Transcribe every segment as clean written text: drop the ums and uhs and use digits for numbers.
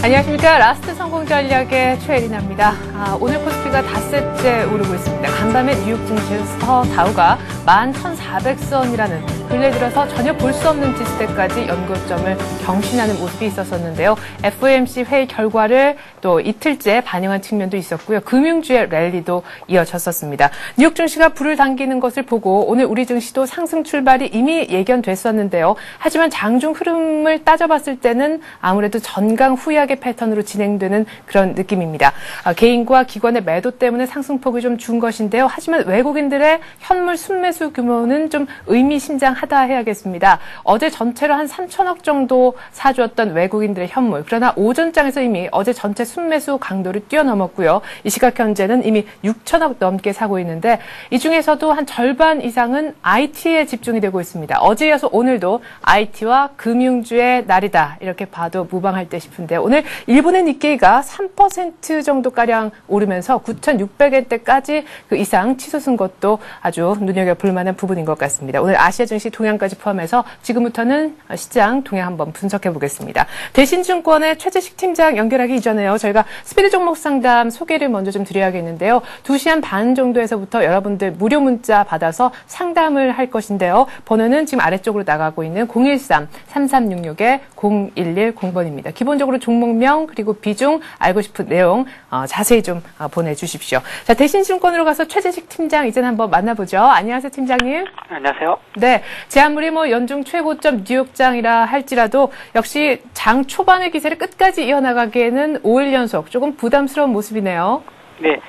안녕하십니까. 라스트 성공 전략의 최혜린입니다. 오늘 코스피가 닷새째 오르고 있습니다. 간밤에 뉴욕 증시에서 다우가 11,400선이라는 근래 들어서 전혀 볼 수 없는 지수대까지 연고점을 경신하는 모습이 있었었는데요. FOMC 회의 결과를 또 이틀째 반영한 측면도 있었고요. 금융주의 랠리도 이어졌었습니다. 뉴욕 증시가 불을 당기는 것을 보고 오늘 우리 증시도 상승 출발이 이미 예견됐었는데요. 하지만 장중 흐름을 따져봤을 때는 아무래도 전강 후약의 패턴으로 진행되는 그런 느낌입니다. 개인과 기관의 매도 때문에 상승폭이 좀 준 것인데요. 하지만 외국인들의 현물 순매수 규모는 좀 의미심장하다 해야겠습니다. 어제 전체로 한 3천억 정도 사주었던 외국인들의 현물. 그러나 오전장에서 이미 어제 전체 순매수 강도를 뛰어넘었고요. 이 시각 현재는 이미 6천억 넘게 사고 있는데 이 중에서도 한 절반 이상은 IT에 집중이 되고 있습니다. 어제 이어서 오늘도 IT와 금융주의 날이다. 이렇게 봐도 무방할 듯 싶은데 오늘 일본의 니케이가 3% 정도가량 오르면서 9,600엔대까지 그 이상 치솟은 것도 아주 눈여겨볼 만한 부분인 것 같습니다. 오늘 아시아 증시 동향까지 포함해서 지금부터는 시장 동향 한번 분석해 보겠습니다. 대신증권의 최재식 팀장 연결하기 이전에요. 저희가 스피드 종목 상담 소개를 먼저 좀 드려야겠는데요. 2시 한 반 정도에서부터 여러분들 무료 문자 받아서 상담을 할 것인데요. 번호는 지금 아래쪽으로 나가고 있는 013-3366-0110번입니다. 기본적으로 종목명 그리고 비중 알고 싶은 내용 자세히 좀 보내주십시오. 자, 대신증권으로 가서 최재식 팀장 이제 한번 만나보죠. 안녕하세요, 팀장님. 안녕하세요. 네, 제 아무리 연중 최고점 뉴욕장이라 할지라도 역시 장 초반의 기세를 끝까지 이어나가기에는 5일 연속 조금 부담스러운 모습이네요. 네,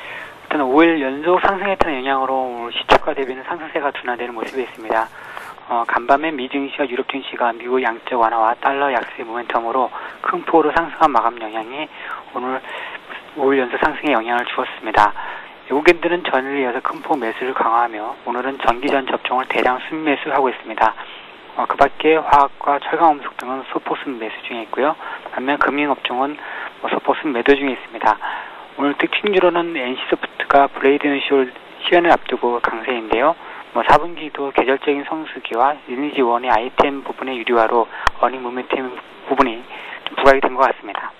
일단 5일 연속 상승했다는 영향으로 시초가 대비는 상승세가 둔화되는 모습이 있습니다. 간밤에 미 증시와 유럽 증시가 미국 양적 완화와 달러 약세 모멘텀으로 큰 폭으로 상승한 마감 영향이 오늘 5일 연속 상승에 영향을 주었습니다. 외국인들은 전일에 이어서 큰 폭 매수를 강화하며 오늘은 전기전 접종을 대량 순매수하고 있습니다. 그 밖에 화학과 철강금속 등은 소폭 순매수 중에 있고요. 반면 금융업종은 소폭 순매도 중에 있습니다. 오늘 특징주로는 NC소프트가 브레이든 쇼 시간을 앞두고 강세인데요. 4분기도 계절적인 성수기와 리니지원의 아이템 부분의 유리화로 어닝 모멘텀 부분이 좀 부각이 된 것 같습니다.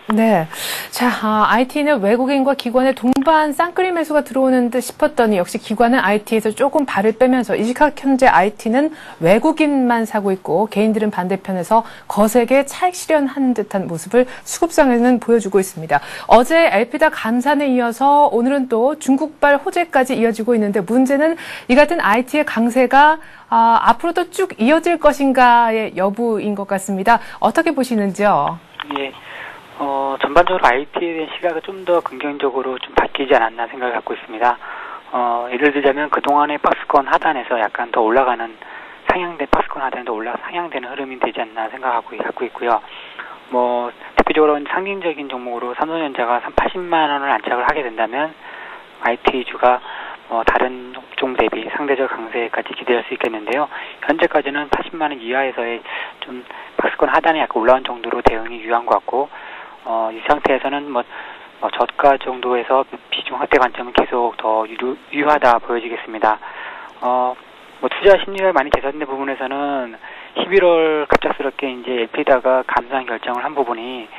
네. 자, IT는 외국인과 기관의 동반 쌍끌이 매수가 들어오는 듯 싶었더니 역시 기관은 IT에서 조금 발을 빼면서 이 시각 현재 IT는 외국인만 사고 있고 개인들은 반대편에서 거세게 차익 실현한 듯한 모습을 수급상에는 보여주고 있습니다. 어제 엘피다 감산에 이어서 오늘은 또 중국발 호재까지 이어지고 있는데 문제는 이 같은 IT의 강세가 앞으로도 쭉 이어질 것인가의 여부인 것 같습니다. 어떻게 보시는지요? 예. 전반적으로 IT에 대한 시각이 좀 더 긍정적으로 좀 바뀌지 않았나 생각을 갖고 있습니다. 예를 들자면 그동안의 박스권 하단에서 약간 더 올라가는 박스권 하단에 더 상향되는 흐름이 되지 않나 생각하고 갖고 있고요. 대표적으로 상징적인 종목으로 삼성전자가 80만 원을 안착을 하게 된다면 IT주가 다른 업종 대비 상대적 강세까지 기대할 수 있겠는데요. 현재까지는 80만 원 이하에서의 좀 박스권 하단에 약간 올라온 정도로 대응이 유효한 것 같고, 이 상태에서는 저가 정도에서 비중 확대 관점은 계속 더 유효하다 보여지겠습니다. 투자 심리가 많이 개선된 부분에서는 11월 갑작스럽게 이제 엘피다가 감산 결정을 한 부분이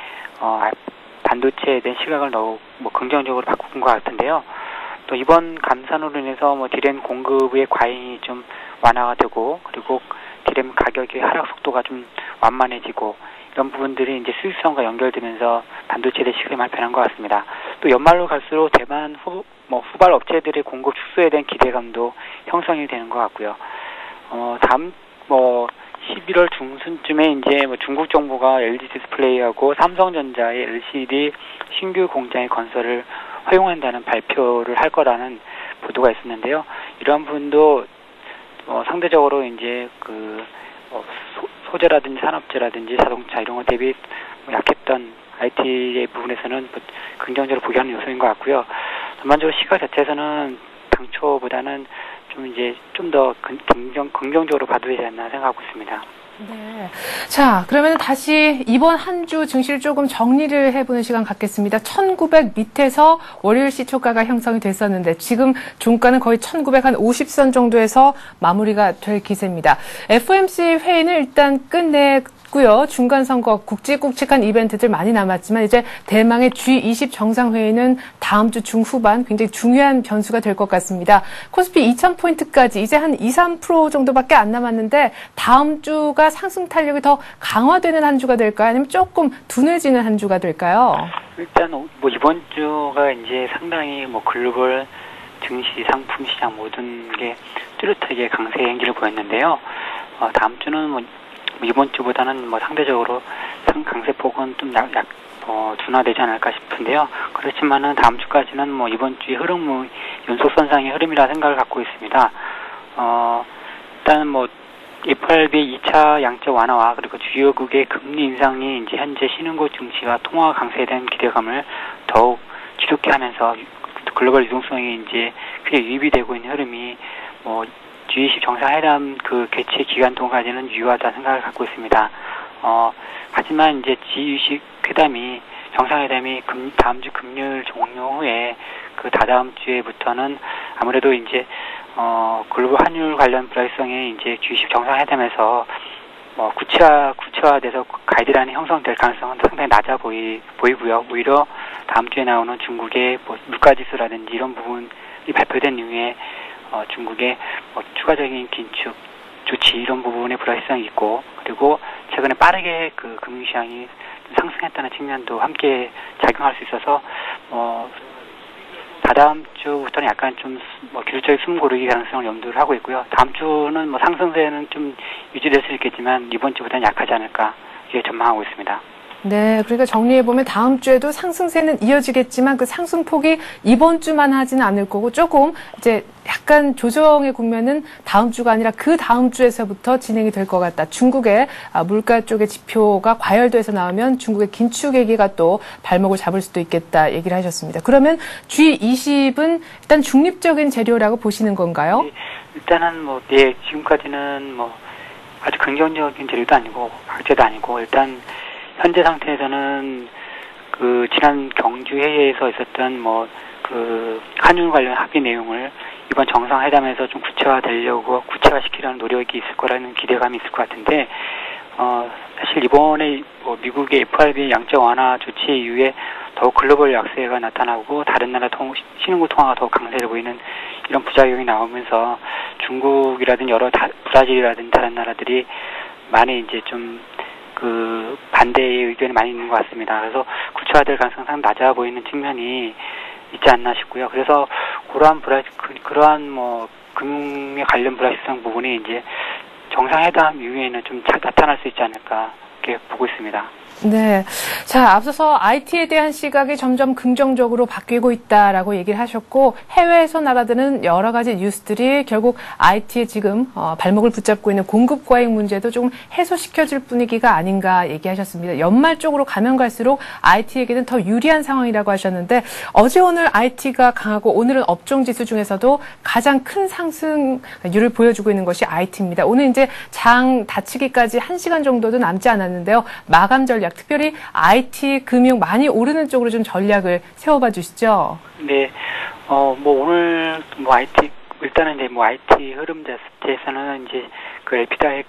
반도체에 대한 시각을 더욱 긍정적으로 바꾼 것 같은데요. 또 이번 감산으로 인해서 디램 공급의 과잉이 좀 완화가 되고 그리고 디램 가격의 하락 속도가 좀 완만해지고 이런 부분들이 이제 수익성과 연결되면서 반도체에 대한 시각이 많이 변한 것 같습니다. 또 연말로 갈수록 대만 후발 업체들의 공급 축소에 대한 기대감도 형성이 되는 것 같고요. 다음 11월 중순쯤에 이제 중국 정부가 LG 디스플레이하고 삼성전자의 LCD 신규 공장의 건설을 허용한다는 발표를 할 거라는 보도가 있었는데요. 이러한 부분도 상대적으로 이제 소재라든지 산업재라든지 자동차 이런 것 대비 약했던 IT의 부분에서는 긍정적으로 보기 하는 요소인 것 같고요. 전반적으로 시각 자체에서는 당초보다는 좀 더 긍정적으로 봐도 되지 않나 생각하고 있습니다. 네. 자, 그러면 다시 이번 한 주 증시를 조금 정리를 해보는 시간 갖겠습니다. 1900 밑에서 월요일 시초가가 형성이 됐었는데 지금 종가는 거의 1950선 정도에서 마무리가 될 기세입니다. FOMC 회의는 일단 끝내 있고요. 중간선거 굵직굵직한 이벤트들 많이 남았지만 이제 대망의 G20 정상회의는 다음 주 중후반 굉장히 중요한 변수가 될 것 같습니다. 코스피 2000포인트까지 이제 한 2~3% 정도밖에 안 남았는데 다음 주가 상승 탄력이 더 강화되는 한 주가 될까요? 아니면 조금 둔해지는 한 주가 될까요? 일단 뭐 이번 주가 이제 상당히 뭐 글로벌 증시, 상품 시장 모든 게 뚜렷하게 강세 행기를 보였는데요. 다음 주는 뭐 이번 주보다는 뭐 상대적으로 강세폭은 좀 둔화되지 않을까 싶은데요. 그렇지만은 다음 주까지는 뭐 이번 주의 흐름, 연속선상의 흐름이라 생각을 갖고 있습니다. 일단은 뭐 FRB 2차 양적 완화와 그리고 주요국의 금리 인상이 이제 현재 신흥국 증시가 통화 강세에 대한 기대감을 더욱 기록해 하면서 글로벌 유동성이 이제 크게 유입이 되고 있는 흐름이 뭐 G20 정상회담 그 개최 기간 동안까지는 유효하다 생각을 갖고 있습니다. 하지만 이제 G20 회담이 정상회담이 다음 주 금요일 종료 후에 그 다다음 주에부터는 아무래도 이제 글로벌 환율 관련 불확실성이 이제 G20 정상회담에서 구체화돼서 가이드라인이 형성될 가능성은 상당히 낮아 보이고요. 오히려 다음 주에 나오는 중국의 뭐 물가지수라든지 이런 부분이 발표된 이후에 중국의 추가적인 긴축 조치 이런 부분에 불확실성이 있고, 그리고 최근에 빠르게 그 금융시장이 상승했다는 측면도 함께 작용할 수 있어서 다다음 주부터는 약간 좀 기술적인 숨고르기 가능성을 염두를 하고 있고요. 다음 주는 뭐 상승세는 좀 유지될 수 있겠지만 이번 주보다는 약하지 않을까 이렇게 전망하고 있습니다. 네, 그러니까 정리해보면 다음 주에도 상승세는 이어지겠지만 그 상승폭이 이번 주만 하지는 않을 거고 조금 이제 약간 조정의 국면은 다음 주가 아니라 그 다음 주에서부터 진행이 될 것 같다. 중국의 물가 쪽의 지표가 과열돼서 나오면 중국의 긴축 얘기가 또 발목을 잡을 수도 있겠다 얘기를 하셨습니다. 그러면 G20은 일단 중립적인 재료라고 보시는 건가요? 네, 일단은 지금까지는 아주 긍정적인 재료도 아니고 악재도 아니고 일단 현재 상태에서는 그 지난 경주 회의에서 있었던 그 한일 관련 합의 내용을 이번 정상회담에서 좀 구체화시키려는 노력이 있을 거라는 기대감이 있을 것 같은데, 사실 이번에 미국의 FRB 양적 완화 조치 이후에 더욱 글로벌 약세가 나타나고 다른 나라 신흥국 통화가 더욱 강세를 보이는 이런 부작용이 나오면서 중국이라든지 브라질이라든지 다른 나라들이 많이 이제 좀 그 반대의 의견이 많이 있는 것 같습니다. 그래서 구체화될 가능성이 상당히 낮아 보이는 측면이 있지 않나 싶고요. 그래서 그러한 금융에 관련 불확실성 부분이 이제 정상회담 이후에는 좀 나타날 수 있지 않을까 이렇게 보고 있습니다. 네. 자, 앞서서 IT에 대한 시각이 점점 긍정적으로 바뀌고 있다라고 얘기를 하셨고, 해외에서 날아드는 여러 가지 뉴스들이 결국 IT에 지금 발목을 붙잡고 있는 공급 과잉 문제도 좀 해소시켜줄 분위기가 아닌가 얘기하셨습니다. 연말 쪽으로 가면 갈수록 IT에게는 더 유리한 상황이라고 하셨는데, 어제 오늘 IT가 강하고 오늘은 업종 지수 중에서도 가장 큰 상승률을 보여주고 있는 것이 IT입니다. 오늘 이제 장 닫히기까지 1시간 정도도 남지 않았는데요. 마감 전략, 특별히 IT 금융 많이 오르는 쪽으로 좀 전략을 세워봐 주시죠. 네, 오늘 IT 일단은 이제 IT 흐름 자체에서는 이제 그 LP다의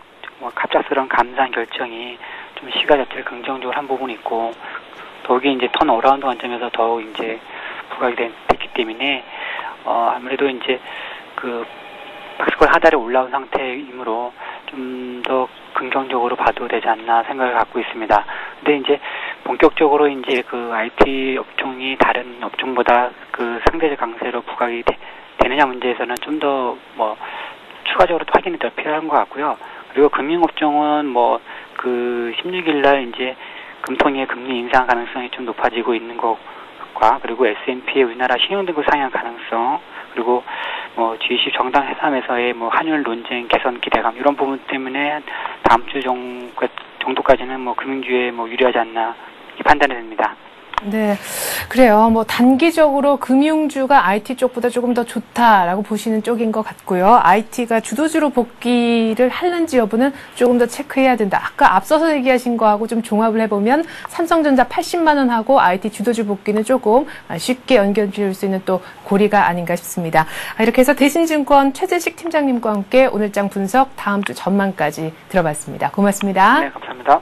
갑작스러운 감산 결정이 좀 시가 자체를 긍정적으로 한 부분이 있고, 더욱이 이제 턴 어라운드 관점에서 더욱 이제 부각이 됐기 때문에 아무래도 이제 그 박스권 하단에 올라온 상태이므로 좀 더 긍정적으로 봐도 되지 않나 생각을 갖고 있습니다. 근데 이제 본격적으로 이제 그 IT 업종이 다른 업종보다 그 상대적 강세로 부각이 되느냐 문제에서는 좀 더 추가적으로 확인이 더 필요한 것 같고요. 그리고 금융업종은 그 16일 날 이제 금통위의 금리 인상 가능성이 좀 높아지고 있는 것과, 그리고 S&P의 우리나라 신용등급 상향 가능성, 그리고 G20 정상회담에서의 환율 논쟁 개선 기대감 이런 부분 때문에 다음 주 정도까지는 금융주에 유리하지 않나 이 판단이 됩니다. 네, 그래요. 뭐 단기적으로 금융주가 IT 쪽보다 조금 더 좋다라고 보시는 쪽인 것 같고요. IT가 주도주로 복귀를 하는지 여부는 조금 더 체크해야 된다. 아까 앞서서 얘기하신 거하고 좀 종합을 해보면 삼성전자 80만 원하고 IT 주도주 복귀는 조금 쉽게 연결지을 수 있는 또 고리가 아닌가 싶습니다. 이렇게 해서 대신증권 최재식 팀장님과 함께 오늘장 분석, 다음 주 전망까지 들어봤습니다. 고맙습니다. 네, 감사합니다.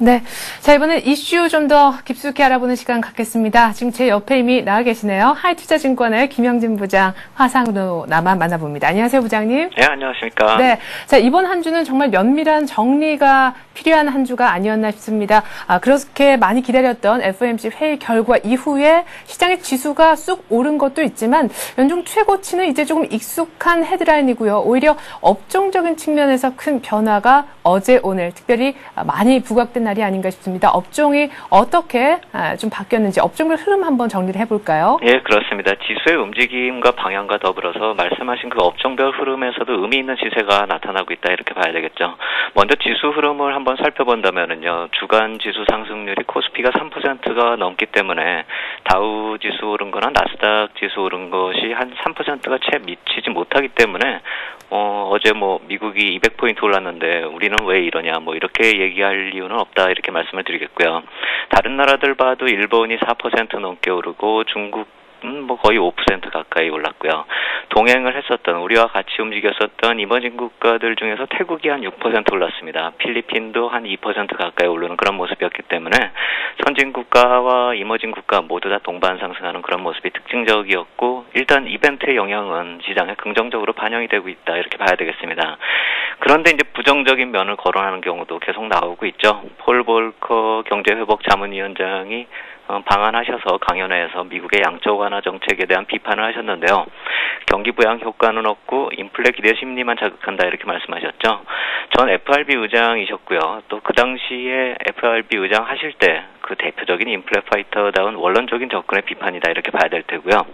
네. 자, 이번엔 이슈 좀 더 깊숙이 알아보는 시간 갖겠습니다. 지금 제 옆에 이미 나와 계시네요. 하이투자증권의 김영진 부장, 화상으로 나만 만나봅니다. 안녕하세요, 부장님. 네, 안녕하십니까. 네. 자, 이번 한 주는 정말 면밀한 정리가 필요한 한 주가 아니었나 싶습니다. 그렇게 많이 기다렸던 FOMC 회의 결과 이후에 시장의 지수가 쑥 오른 것도 있지만 연중 최고치는 이제 조금 익숙한 헤드라인이고요. 오히려 업종적인 측면에서 큰 변화가 어제 오늘 특별히 많이 부각된 날이 아닌가 싶습니다. 업종이 어떻게 좀 바뀌었는지 업종별 흐름 한번 정리를 해볼까요? 예, 그렇습니다. 지수의 움직임과 방향과 더불어서 말씀하신 그 업종별 흐름에서도 의미 있는 시세가 나타나고 있다 이렇게 봐야 되겠죠. 먼저 지수 흐름을 한번 살펴본다면은요, 주간 지수 상승률이 코스피가 3%가 넘기 때문에 다우 지수 오른 거나 나스닥 지수 오른 것이 한 3%가 채 미치지 못하기 때문에 어제 뭐 미국이 200포인트 올랐는데 우리는 왜 이러냐 뭐 이렇게 얘기할 이유는 없다 이렇게 말씀을 드리겠고요. 다른 나라들 봐도 일본이 4% 넘게 오르고 중국 뭐 거의 5% 가까이 올랐고요. 동행을 했었던 우리와 같이 움직였었던 이머징 국가들 중에서 태국이 한 6% 올랐습니다. 필리핀도 한 2% 가까이 오르는 그런 모습이었기 때문에 선진 국가와 이머징 국가 모두 다 동반 상승하는 그런 모습이 특징적이었고 일단 이벤트의 영향은 시장에 긍정적으로 반영이 되고 있다 이렇게 봐야 되겠습니다. 그런데 이제 부정적인 면을 거론하는 경우도 계속 나오고 있죠. 폴 볼커 경제회복자문위원장이 방한하셔서 강연회에서 미국의 양적 완화 정책에 대한 비판을 하셨는데요. 경기 부양 효과는 없고 인플레 기대 심리만 자극한다 이렇게 말씀하셨죠. 전 FRB 의장이셨고요. 또 그 당시에 FRB 의장 하실 때 그 대표적인 인플레 파이터다운 원론적인 접근의 비판이다 이렇게 봐야 될 테고요.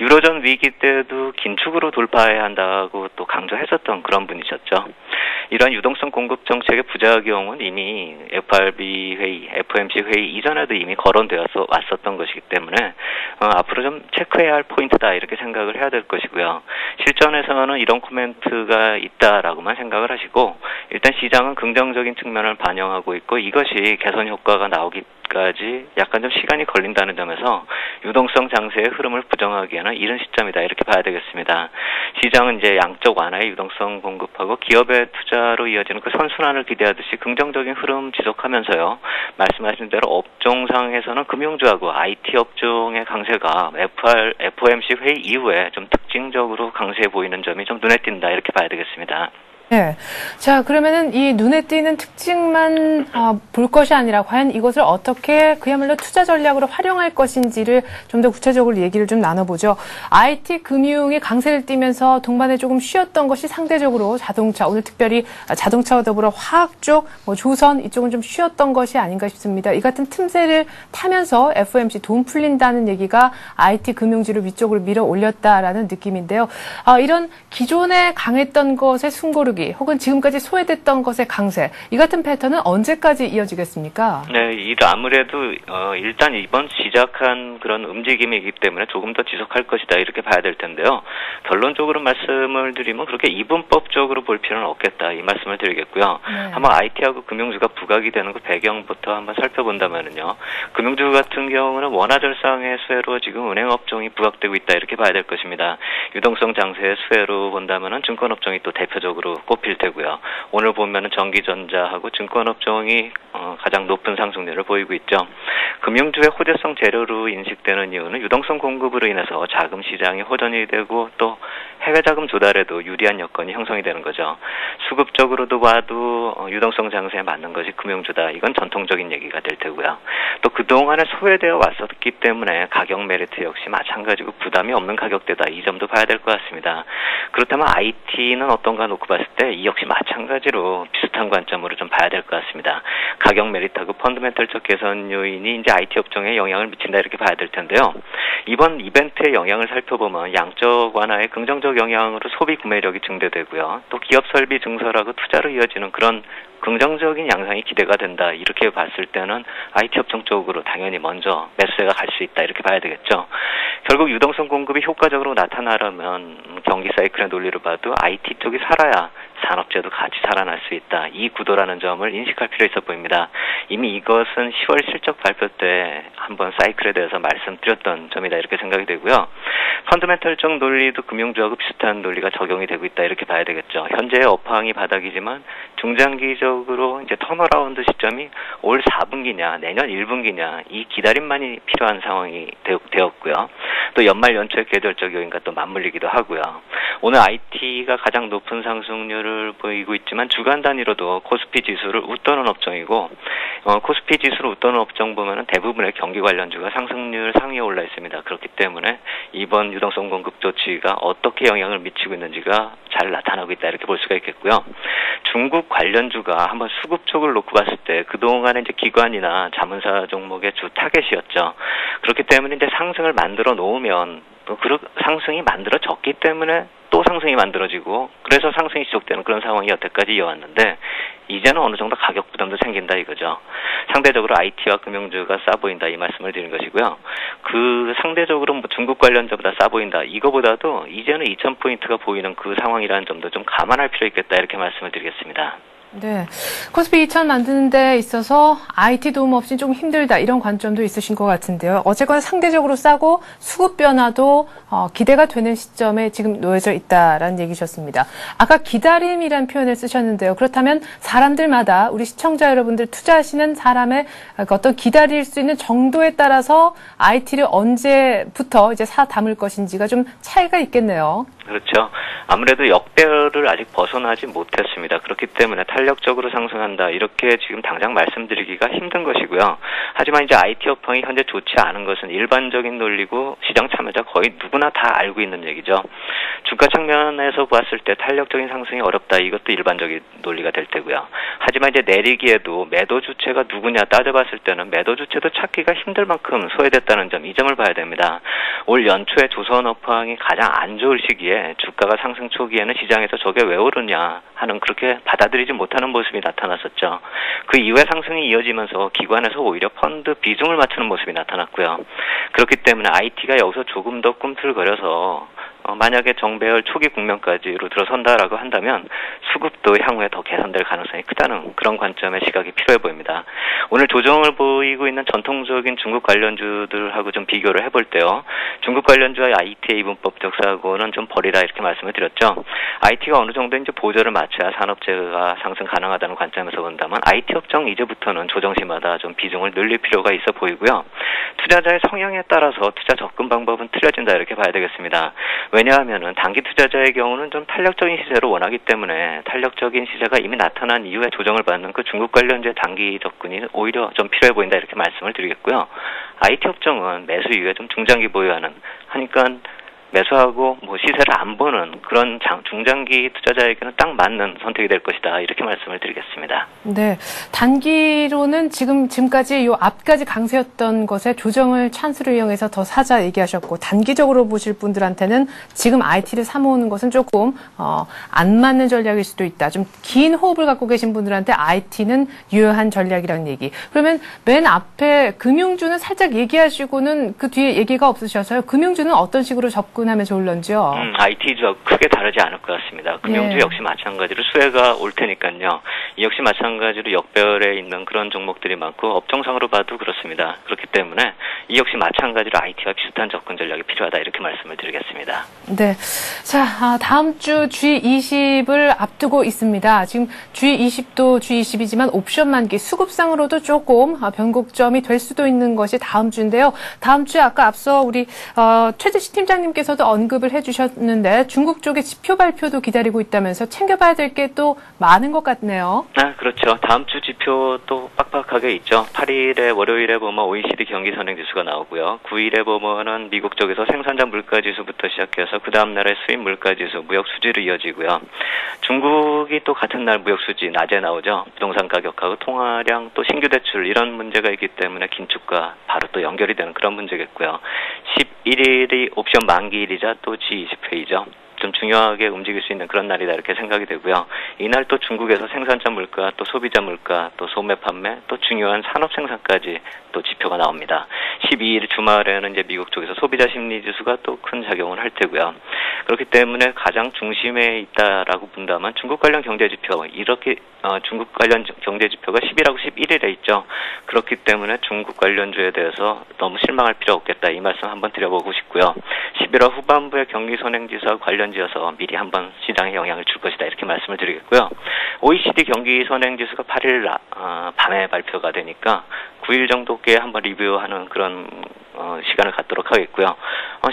유로존 위기 때도 긴축으로 돌파해야 한다고 또 강조했었던 그런 분이셨죠. 이런 유동성 공급 정책의 부작용은 이미 FRB 회의, FOMC 회의 이전에도 이미 거론되어서 왔었던 것이기 때문에 앞으로 좀 체크해야 할 포인트다 이렇게 생각을 해야 될 것이고요. 실전에서는 이런 코멘트가 있다라고만 생각을 하시고 일단 시장은 긍정적인 측면을 반영하고 있고 이것이 개선 효과가 나오기까지 약간 좀 시간이 걸린다는 점에서 유동성 장세의 흐름을 부정하기에는 이른 시점이다 이렇게 봐야 되겠습니다. 시장은 이제 양적 완화의 유동성 공급하고 기업의 투자로 이어지는 그 선순환을 기대하듯이 긍정적인 흐름 지속하면서요. 말씀하신 대로 업종상에서는 금융주하고 IT 업종의 강세가 FOMC 회의 이후에 좀 특징적으로 강세해 보이는 점이 좀 눈에 띈다 이렇게 봐야 되겠습니다. 네. 자, 그러면은 이 눈에 띄는 특징만 볼 것이 아니라 과연 이것을 어떻게 그야말로 투자 전략으로 활용할 것인지를 좀 더 구체적으로 얘기를 좀 나눠보죠. IT 금융이 강세를 띠면서 동반에 조금 쉬었던 것이 상대적으로 자동차, 오늘 특별히 자동차와 더불어 화학 쪽, 조선 이쪽은 좀 쉬었던 것이 아닌가 싶습니다. 이 같은 틈새를 타면서 FOMC 돈 풀린다는 얘기가 IT 금융지를 위쪽으로 밀어 올렸다라는 느낌인데요. 이런 기존에 강했던 것의 숨고르기 혹은 지금까지 소외됐던 것의 강세, 이 같은 패턴은 언제까지 이어지겠습니까? 네, 아무래도 일단 이번 시작한 그런 움직임이기 때문에 조금 더 지속할 것이다 이렇게 봐야 될 텐데요. 결론적으로 말씀을 드리면 그렇게 이분법적으로 볼 필요는 없겠다 이 말씀을 드리겠고요. 네. 한번 IT하고 금융주가 부각이 되는 그 배경부터 한번 살펴본다면은요. 금융주 같은 경우는 원화절상의 수혜로 지금 은행업종이 부각되고 있다 이렇게 봐야 될 것입니다. 유동성 장세의 수혜로 본다면은 증권업종이 또 대표적으로 꼽힐 테고요. 오늘 보면은 전기전자하고 증권업종이 가장 높은 상승률을 보이고 있죠. 금융주의 호재성 재료로 인식되는 이유는 유동성 공급으로 인해서 자금 시장이 호전이 되고 또 해외 자금 조달에도 유리한 여건이 형성이 되는 거죠. 수급적으로도 봐도 유동성 장세에 맞는 것이 금융주다. 이건 전통적인 얘기가 될 테고요. 또 그동안에 소외되어 왔었기 때문에 가격 메리트 역시 마찬가지고 부담이 없는 가격대다. 이 점도 봐야 될 것 같습니다. 그렇다면 IT는 어떤가 놓고 봤을 때 이 역시 마찬가지로 비슷한 관점으로 좀 봐야 될 것 같습니다. 가격 메리트하고 펀더멘털적 개선 요인이 이제 IT 업종에 영향을 미친다 이렇게 봐야 될 텐데요. 이번 이벤트의 영향을 살펴보면 양적 완화의 긍정적 영향으로 소비 구매력이 증대되고요. 또 기업 설비 증설하고 투자로 이어지는 그런 긍정적인 양상이 기대가 된다. 이렇게 봤을 때는 IT 업종 쪽으로 당연히 먼저 매수세가 갈 수 있다. 이렇게 봐야 되겠죠. 결국 유동성 공급이 효과적으로 나타나려면 경기 사이클의 논리로 봐도 IT 쪽이 살아야 산업재도 같이 살아날 수 있다. 이 구도라는 점을 인식할 필요 있어 보입니다. 이미 이것은 10월 실적 발표 때 한번 사이클에 대해서 말씀드렸던 점이다. 이렇게 생각이 되고요. 펀더멘털적 논리도 금융주하고 비슷한 논리가 적용이 되고 있다. 이렇게 봐야 되겠죠. 현재의 업황이 바닥이지만 중장기적으로 이제 턴어라운드 시점이 올 4분기냐 내년 1분기냐 이 기다림만이 필요한 상황이 되었고요. 또 연말 연초의 계절적 요인과 또 맞물리기도 하고요. 오늘 IT가 가장 높은 상승률을 보이고 있지만 주간 단위로도 코스피 지수를 웃도는 업종이고 코스피 지수를 웃도는 업종 보면은 대부분의 경기 관련주가 상승률 상위에 올라 있습니다. 그렇기 때문에 이번 유동성 공급 조치가 어떻게 영향을 미치고 있는지가 잘 나타나고 있다 이렇게 볼 수가 있겠고요. 중국 관련주가 한번 수급 쪽을 놓고 봤을 때 그동안에 이제 기관이나 자문사 종목의 주 타겟이었죠. 그렇기 때문에 이제 상승을 만들어 놓으면 또 그 상승이 만들어졌기 때문에 또 상승이 만들어지고 그래서 상승이 지속되는 그런 상황이 여태까지 이어왔는데 이제는 어느 정도 가격 부담도 생긴다 이거죠. 상대적으로 IT와 금융주가 싸 보인다 이 말씀을 드린 것이고요. 그 상대적으로 뭐 중국 관련주보다 싸 보인다 이거보다도 이제는 2,000포인트가 보이는 그 상황이라는 점도 좀 감안할 필요 있겠다 이렇게 말씀을 드리겠습니다. 네. 코스피 2000 만드는 데 있어서 IT 도움 없이 좀 힘들다 이런 관점도 있으신 것 같은데요. 어쨌거나 상대적으로 싸고 수급 변화도 기대가 되는 시점에 지금 놓여져 있다라는 얘기셨습니다. 아까 기다림이란 표현을 쓰셨는데요. 그렇다면 사람들마다 우리 시청자 여러분들 투자하시는 사람의 어떤 기다릴 수 있는 정도에 따라서 IT를 언제부터 이제 사 담을 것인지가 좀 차이가 있겠네요. 그렇죠. 아무래도 역배열을 아직 벗어나지 못했습니다. 그렇기 때문에 탄력적으로 상승한다. 이렇게 지금 당장 말씀드리기가 힘든 것이고요. 하지만 이제 IT 업황이 현재 좋지 않은 것은 일반적인 논리고 시장 참여자 거의 누구나 다 알고 있는 얘기죠. 주가 측면에서 봤을 때 탄력적인 상승이 어렵다. 이것도 일반적인 논리가 될 테고요. 하지만 이제 내리기에도 매도 주체가 누구냐 따져봤을 때는 매도 주체도 찾기가 힘들 만큼 소외됐다는 점, 이 점을 봐야 됩니다. 올 연초에 조선 업황이 가장 안 좋을 시기에 주가가 상승 초기에는 시장에서 저게 왜 오르냐 하는 그렇게 받아들이지 못하는 모습이 나타났었죠. 그 이후에 상승이 이어지면서 기관에서 오히려 펀드 비중을 맞추는 모습이 나타났고요. 그렇기 때문에 IT가 여기서 조금 더 꿈틀거려서 만약에 정배열 초기 국면까지로 들어선다라고 한다면 수급도 향후에 더 개선될 가능성이 크다는 그런 관점의 시각이 필요해 보입니다. 오늘 조정을 보이고 있는 전통적인 중국 관련주들하고 좀 비교를 해볼 때요. 중국 관련주와 IT의 이분법적 사고는 좀 버리라 이렇게 말씀을 드렸죠. IT가 어느 정도 이제 보조를 맞춰야 산업재가 상승 가능하다는 관점에서 본다면 IT 업종 이제부터는 조정시마다 좀 비중을 늘릴 필요가 있어 보이고요. 투자자의 성향에 따라서 투자 접근 방법은 틀려진다 이렇게 봐야 되겠습니다. 왜냐하면은 단기 투자자의 경우는 좀 탄력적인 시세를 원하기 때문에 탄력적인 시세가 이미 나타난 이후에 조정을 받는 그 중국 관련주의 단기 접근이 오히려 좀 필요해 보인다 이렇게 말씀을 드리겠고요. IT 업종은 매수 이후에 좀 중장기 보유하는 하니까 매수하고 뭐 시세를 안 보는 그런 중장기 투자자에게는 딱 맞는 선택이 될 것이다 이렇게 말씀을 드리겠습니다. 네, 단기로는 지금까지 요 앞까지 강세였던 것에 조정을 찬스로 이용해서 더 사자 얘기하셨고 단기적으로 보실 분들한테는 지금 IT를 사모으는 것은 조금 안 맞는 전략일 수도 있다. 좀 긴 호흡을 갖고 계신 분들한테 IT는 유효한 전략이라는 얘기. 그러면 맨 앞에 금융주는 살짝 얘기하시고는 그 뒤에 얘기가 없으셔서요. 금융주는 어떤 식으로 접근하면 좋을런지요? IT도 크게 다르지 않을 것 같습니다. 금융주 역시 마찬가지로 수혜가 올 테니까요. 이 역시 마찬가지로 역배열에 있는 그런 종목들이 많고 업종상으로 봐도 그렇습니다. 그렇기 때문에 이 역시 마찬가지로 IT와 비슷한 접근 전략이 필요하다 이렇게 말씀을 드리겠습니다. 네, 자 다음 주 G20을 앞두고 있습니다. 지금 G20도 G20이지만 옵션 만기 수급상으로도 조금 변곡점이 될 수도 있는 것이 다음 주인데요. 다음 주에 아까 앞서 우리 최재식 팀장님께서 부장님께서도 언급을 해주셨는데 중국 쪽의 지표 발표도 기다리고 있다면서 챙겨봐야 될 게 또 많은 것 같네요. 아, 그렇죠. 다음 주 지표 또 빡빡하게 있죠. 8일에 월요일에 보면 OECD 경기 선행지수가 나오고요. 9일에 보면은 미국 쪽에서 생산자 물가지수부터 시작해서 그 다음 날에 수입 물가지수, 무역 수지로 이어지고요. 중국이 또 같은 날 무역 수지 낮에 나오죠. 부동산 가격하고 통화량 또 신규 대출 이런 문제가 있기 때문에 긴축과 바로 또 연결이 되는 그런 문제겠고요. 11일이 옵션 만기일이자 또 G20회의죠. 좀 중요하게 움직일 수 있는 그런 날이다 이렇게 생각이 되고요. 이날 또 중국에서 생산자 물가, 또 소비자 물가, 또 소매 판매, 또 중요한 산업 생산까지 또 지표가 나옵니다. 12일 주말에는 이제 미국 쪽에서 소비자 심리 지수가 또 큰 작용을 할 테고요. 그렇기 때문에 가장 중심에 있다라고 본다면 중국 관련 경제 지표, 이렇게 중국 관련 경제 지표가 10일하고 11일에 있죠. 그렇기 때문에 중국 관련주에 대해서 너무 실망할 필요 없겠다 이 말씀 한번 드려보고 싶고요. 11월 후반부에 경기 선행지수와 관련지어서 미리 한번 시장에 영향을 줄 것이다 이렇게 말씀을 드리겠고요. OECD 경기 선행지수가 8일 밤에 발표가 되니까 9일 정도께 한번 리뷰하는 그런 시간을 갖도록 하겠고요.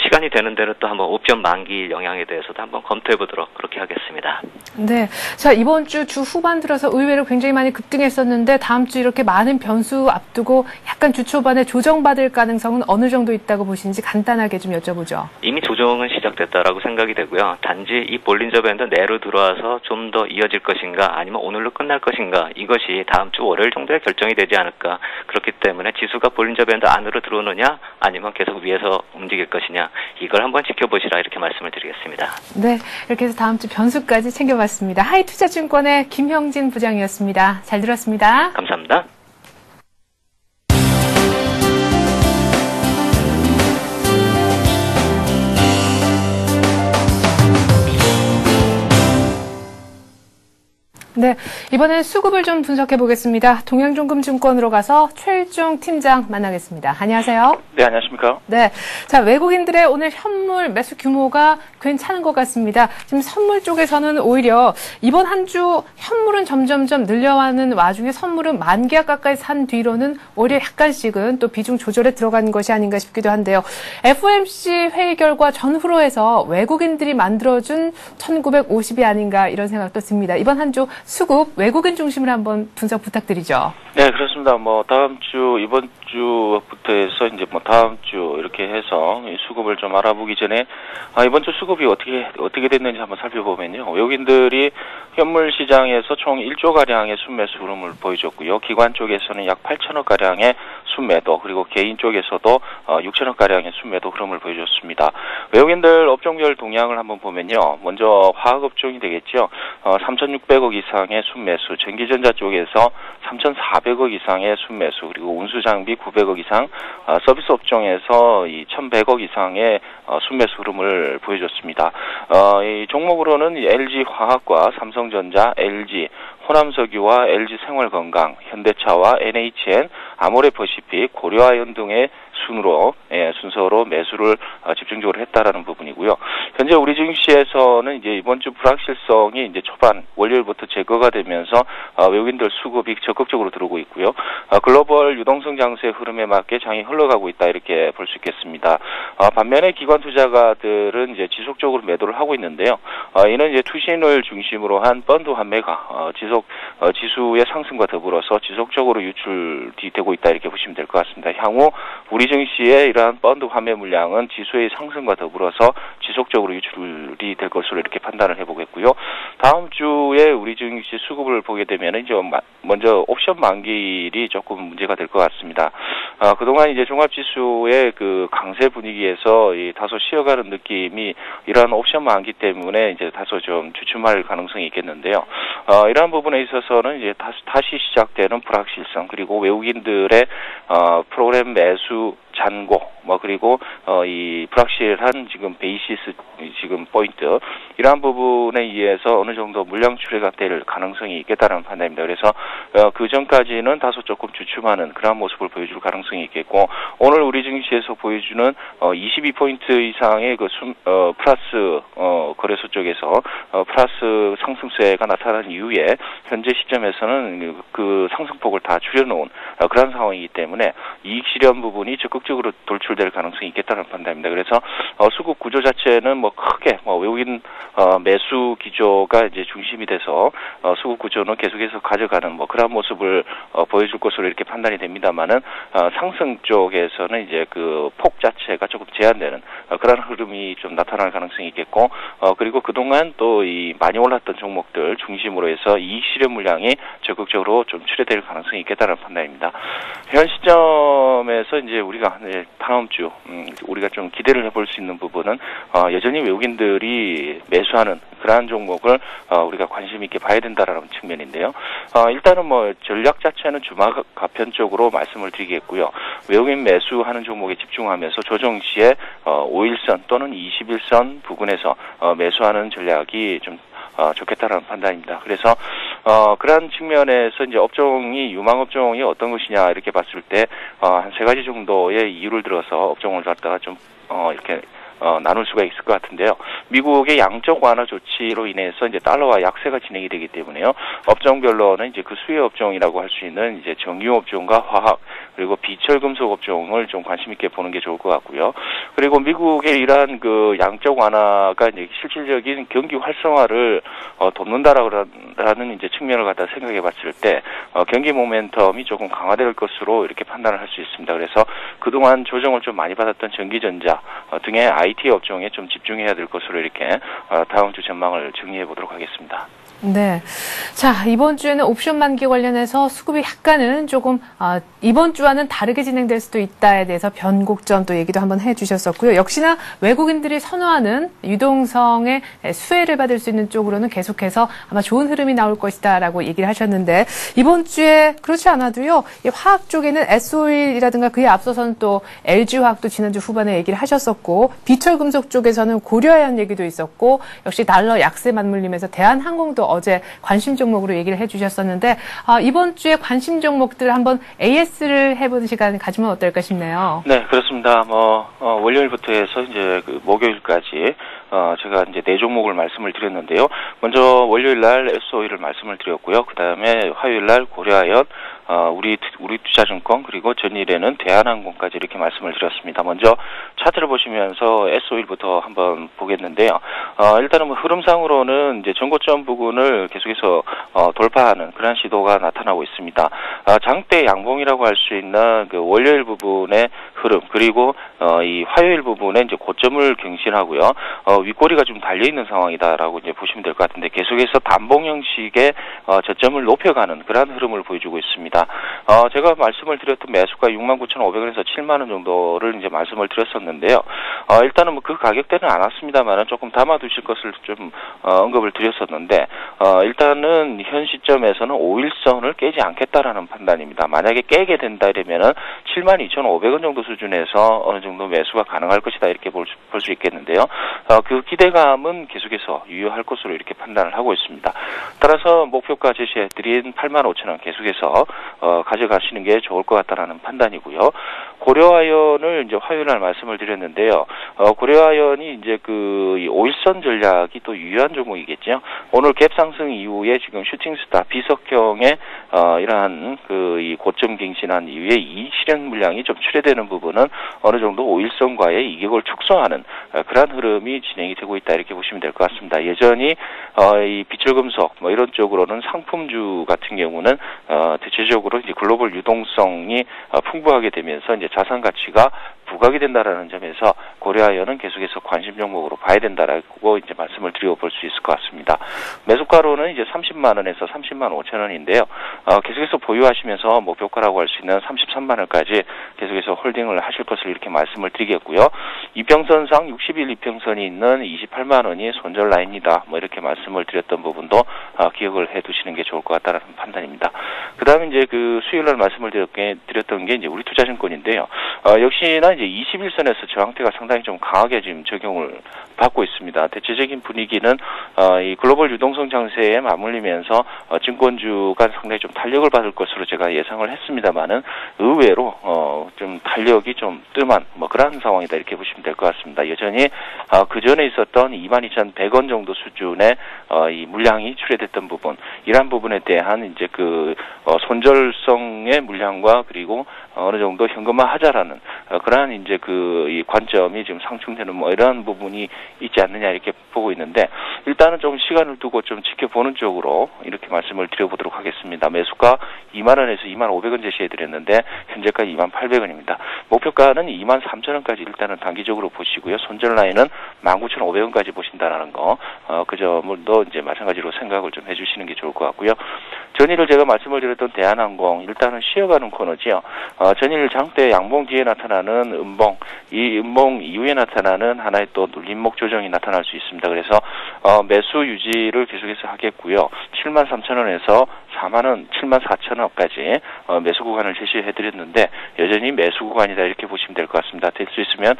시간이 되는 대로 또 한번 옵션 만기 영향에 대해서도 한번 검토해 보도록 그렇게 하겠습니다. 네. 자, 이번 주 후반 들어서 의외로 굉장히 많이 급등했었는데 다음 주 이렇게 많은 변수 앞두고 약간 주 초반에 조정받을 가능성은 어느 정도 있다고 보시는지 간단하게 좀 여쭤보죠. 이미 조정은 시작됐다라고 생각이 되고요. 단지 이 볼린저 밴드 내로 들어와서 좀 더 이어질 것인가 아니면 오늘로 끝날 것인가 이것이 다음 주 월요일 정도에 결정이 되지 않을까. 그렇기 때문에 지수가 볼린저 밴드 안으로 들어오느냐 아니면 계속 위에서 움직일 것이냐 이걸 한번 지켜보시라 이렇게 말씀을 드리겠습니다. 네, 이렇게 해서 다음 주 변수까지 챙겨봤습니다. 하이투자증권의 김형진 부장이었습니다. 잘 들었습니다. 감사합니다. 네, 이번엔 수급을 좀 분석해 보겠습니다. 동양종금증권으로 가서 최일중 팀장 만나겠습니다. 안녕하세요. 네, 안녕하십니까. 네, 자, 외국인들의 오늘 현물 매수 규모가 괜찮은 것 같습니다. 지금 선물 쪽에서는 오히려 이번 한 주 현물은 점점점 늘려가는 와중에 선물은 10,000계약 가까이 산 뒤로는 오히려 약간씩은 또 비중 조절에 들어간 것이 아닌가 싶기도 한데요. FOMC 회의 결과 전후로 해서 외국인들이 만들어준 1950이 아닌가 이런 생각도 듭니다. 이번 한 주 수급 외국인 중심으로 한번 분석 부탁드리죠. 네, 그렇습니다. 다음 주, 이번 주부터 해서 이제 다음 주 이렇게 해서 이 수급을 좀 알아보기 전에 이번 주 수급이 어떻게 됐는지 한번 살펴보면요. 외국인들이 현물 시장에서 총 1조 가량의 순매수 흐름을 보여줬고요. 기관 쪽에서는 약 8천억 가량의 순매도, 그리고 개인 쪽에서도 6천억 가량의 순매도 흐름을 보여줬습니다. 외국인들 업종별 동향을 한번 보면요. 먼저 화학 업종이 되겠죠. 3,600억 이상의 순매수, 전기전자 쪽에서 3,400억 이상의 순매수, 그리고 운수장비 900억 이상, 서비스 업종에서 1,100억 이상의 순매수 흐름을 보여줬습니다. 이 종목으로는 LG화학과 삼성전자, LG, 호남석유와 LG생활건강, 현대차와 NHN, 아모레퍼시픽, 고려아연 등의 순서로 매수를 집중적으로 했다라는 부분이고요. 현재 우리 증시에서는 이제 이번 주 불확실성이 이제 초반 월요일부터 제거가 되면서 외국인들 수급이 적극적으로 들어오고 있고요. 글로벌 유동성 장세의 흐름에 맞게 장이 흘러가고 있다 이렇게 볼 수 있겠습니다. 반면에 기관 투자가들은 이제 지속적으로 매도를 하고 있는데요. 이는 이제 투신을 중심으로 한 펀드 환매가 지수의 상승과 더불어서 지속적으로 유출이 되고 있다 이렇게 보시면 될 것 같습니다. 향후 우리 증시의 이러한 펀드 환매 물량은 지수의 상승과 더불어서 지속적으로 유출이 될 것으로 이렇게 판단을 해보겠고요. 다음 주에 우리 증시 수급을 보게 되면 이제 먼저 옵션 만기일이 조금 문제가 될 것 같습니다. 그동안 이제 종합지수의 그 강세 분위기에서 다소 쉬어가는 느낌이 이러한 옵션 만기 때문에 이제 다소 좀 주춤할 가능성이 있겠는데요. 이러한 부분에 있어서는 이제 다시 시작되는 불확실성, 그리고 외국인들의 프로그램 매수 잔고, 그리고 이 불확실한 지금 베이시스 지금 포인트, 이러한 부분에 의해서 어느 정도 물량 출회가 될 가능성이 있겠다는 판단입니다. 그래서 그 전까지는 다소 조금 주춤하는 그런 모습을 보여줄 가능성이 있겠고, 오늘 우리 증시에서 보여주는 22포인트 이상의 그 플러스 거래소 쪽에서 플러스 상승세가 나타난 이후에 현재 시점에서는 그 상승폭을 다 줄여놓은 그런 상황이기 때문에 이익 실현 부분이 적극 적극적으로 돌출될 가능성이 있겠다는 판단입니다. 그래서 수급 구조 자체는 뭐 크게 외국인 매수 기조가 이제 중심이 돼서 수급 구조는 계속해서 가져가는 뭐 그런 모습을 보여줄 것으로 이렇게 판단이 됩니다만은 상승 쪽에서는 이제 그 폭 자체가 조금 제한되는 그런 흐름이 좀 나타날 가능성이 있겠고 그리고 그동안 또 이 많이 올랐던 종목들 중심으로 해서 이익 실현 물량이 적극적으로 좀 출회될 가능성이 있겠다는 판단입니다. 현 시점에서 이제 우리가 다음 주 우리가 좀 기대를 해볼 수 있는 부분은 여전히 외국인들이 매수하는 그러한 종목을 우리가 관심 있게 봐야 된다라는 측면인데요. 일단은 뭐 전략 자체는 주마가편적으로 말씀을 드리겠고요. 외국인 매수하는 종목에 집중하면서 조정 시에 5일선 또는 21선 부근에서 매수하는 전략이 좀 좋겠다라는 판단입니다. 그래서 그러한 측면에서 이제 업종이 유망 업종이 어떤 것이냐 이렇게 봤을 때 한 세 가지 정도의 이유를 들어서 업종을 갖다가 좀 이렇게 나눌 수가 있을 것 같은데요. 미국의 양적 완화 조치로 인해서 이제 달러와 약세가 진행이 되기 때문에요. 업종별로는 이제 그 수혜 업종이라고 할 수 있는 이제 정유 업종과 화학 그리고 비철 금속 업종을 좀 관심 있게 보는 게 좋을 것 같고요. 그리고 미국의 이러한 그 양적 완화가 이제 실질적인 경기 활성화를 돕는다라는 이제 측면을 갖다 생각해 봤을 때 경기 모멘텀이 조금 강화될 것으로 이렇게 판단을 할 수 있습니다. 그래서 그동안 조정을 좀 많이 받았던 전기전자 등의 IT 업종에 좀 집중해야 될 것으로 이렇게 다음 주 전망을 정리해 보도록 하겠습니다. 네. 자, 이번 주에는 옵션 만기 관련해서 수급이 약간은 조금, 이번 주와는 다르게 진행될 수도 있다에 대해서 변곡점 또 얘기도 한번 해 주셨었고요. 역시나 외국인들이 선호하는 유동성의 수혜를 받을 수 있는 쪽으로는 계속해서 아마 좋은 흐름이 나올 것이다라고 얘기를 하셨는데, 이번 주에 그렇지 않아도요, 이 화학 쪽에는 S-오일이라든가 그에 앞서서는 또 LG화학도 지난주 후반에 얘기를 하셨었고, 비철 금속 쪽에서는 고려아연 얘기도 있었고, 역시 달러 약세 맞물리면서 대한항공도 어제 관심 종목으로 얘기를 해주셨었는데 이번 주에 관심 종목들 한번 AS를 해보는 시간 가지면 어떨까 싶네요. 네, 그렇습니다. 월요일부터 해서 이제 그 목요일까지 제가 이제 4종목을 말씀을 드렸는데요. 먼저 월요일 날 S-오일을 말씀을 드렸고요. 그 다음에 화요일 날 고려아연, 우리 투자증권 그리고 전일에는 대한항공까지 이렇게 말씀을 드렸습니다. 먼저 차트를 보시면서 S-오일부터 한번 보겠는데요. 일단은 뭐 흐름상으로는 이제 전고점 부근을 계속해서 돌파하는 그런 시도가 나타나고 있습니다. 장대 양봉이라고 할 수 있는 그 월요일 부분의 흐름 그리고 이 화요일 부분에 이제 고점을 경신하고요. 윗꼬리가 좀 달려 있는 상황이다라고 이제 보시면 될 것 같은데 계속해서 단봉 형식의 저점을 높여가는 그런 흐름을 보여주고 있습니다. 제가 말씀을 드렸던 매수가 69,500원에서 7만 원 정도를 이제 말씀을 드렸었는데요. 일단은 뭐 그 가격대는 안 왔습니다만은 조금 담아두실 것을 좀 언급을 드렸었는데 일단은 현 시점에서는 5일선을 깨지 않겠다라는 판단입니다. 만약에 깨게 된다 이러면은 72,500원 정도 수준에서 어느 정도 매수가 가능할 것이다 이렇게 볼 수 있겠는데요. 그 기대감은 계속해서 유효할 것으로 이렇게 판단을 하고 있습니다. 따라서 목표가 제시해드린 85,000원 계속해서 가져가시는 게 좋을 것 같다라는 판단이고요. 고려아연을 이제 화요일 날 말씀을 드렸는데요. 고려아연이 이제 그 5일선 전략이 또 유효한 종목이겠죠. 오늘 갭 상승 이후에 지금 슈팅스타 비석형의 이러한 그 이 고점 갱신한 이후에 이 실현 물량이 좀 출회되는 부분은 어느 정도 5일선과의 이격을 축소하는 그러한 흐름이 진행이 되고 있다 이렇게 보시면 될 것 같습니다. 여전히 이 비철금속 뭐 이런 쪽으로는 상품주 같은 경우는 대체적으로 이제 글로벌 유동성이 풍부하게 되면서 이제 자산 가치가 부각이 된다라는 점에서 고려아연은 계속해서 관심 종목으로 봐야 된다라고 이제 말씀을 드려볼 수 있을 것 같습니다. 매수가로는 이제 30만 원에서 30만 5천 원인데요. 계속해서 보유하시면서 목표가라고 할 수 있는 33만 원까지 계속해서 홀딩을 하실 것을 이렇게 말씀을 드리겠고요. 이평선상 60일 이평선이 있는 28만 원이 손절 라인이다. 뭐 이렇게 말씀을 드렸던 부분도 기억을 해두시는 게 좋을 것 같다는 판단입니다. 그다음에 이제 그 수요일날 말씀을 드렸던 게 이제 우리 투자증권인데요. 역시나 이제 21선에서 저항대가 상당히 좀 강하게 지금 적용을 받고 있습니다. 대체적인 분위기는 이 글로벌 유동성 장세에 맞물리면서 증권주가 상당히 좀 탄력을 받을 것으로 제가 예상을 했습니다만은 의외로 좀 탄력이 좀 뜸한 뭐 그런 상황이다 이렇게 보시면 될 것 같습니다. 여전히 그 전에 있었던 22,100원 정도 수준의 이 물량이 출회됐던 부분 이러한 부분에 대한 이제 그 손절성의 물량과 그리고 어느 정도 현금화하자라는 그러한 이제 이 관점이 지금 상충되는 뭐 이런 부분이 있지 않느냐 이렇게 보고 있는데 일단은 좀 시간을 두고 좀 지켜보는 쪽으로 이렇게 말씀을 드려보도록 하겠습니다. 매수가 2만 원에서 2만 500원 제시해드렸는데 현재가 2만 800원입니다. 목표가는 2만 3천 원까지 일단은 단기적으로 보시고요. 손절 라인은 19,500원까지 보신다라는 거, 그 점을도 이제 마찬가지로 생각을 좀 해주시는 게 좋을 것 같고요. 전일을 제가 말씀을 드렸던 대한항공 일단은 쉬어가는 코너지요. 전일 장대 양봉 뒤에 나타나는 음봉, 이 음봉 이후에 나타나는 하나의 또 눌림목 조정이 나타날 수 있습니다. 그래서 매수 유지를 계속해서 하겠고요. 73,000원에서 4만원, 74,000원까지 매수 구간을 제시해드렸는데 여전히 매수 구간이다 이렇게 보시면 될 것 같습니다. 될 수 있으면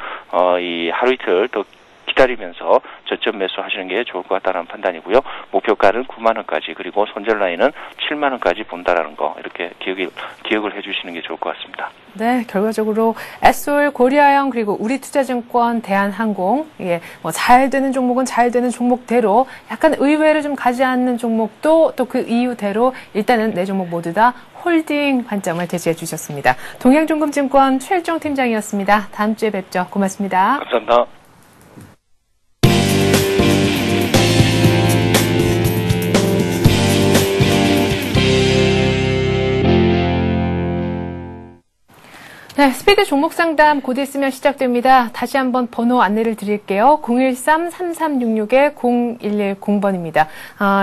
이 하루 이틀 더 기다리면서 저점 매수하시는 게 좋을 것 같다는 판단이고요. 목표가는 9만 원까지 그리고 손절 라인은 7만 원까지 본다라는 거 이렇게 기억을 해주시는 게 좋을 것 같습니다. 네, 결과적으로 에솔, 고리아영 그리고 우리투자증권, 대한항공 뭐 잘 되는 종목은 잘 되는 종목대로 약간 의외를 좀 가지 않는 종목도 또 그 이유대로 일단은 네 종목 모두 다 홀딩 관점을 제시해 주셨습니다. 동양종금증권 최일종 팀장이었습니다. 다음 주에 뵙죠. 고맙습니다. 감사합니다. 네, 스피드 종목 상담 곧 있으면 시작됩니다. 다시 한번 번호 안내를 드릴게요. 013-3366-0110번입니다.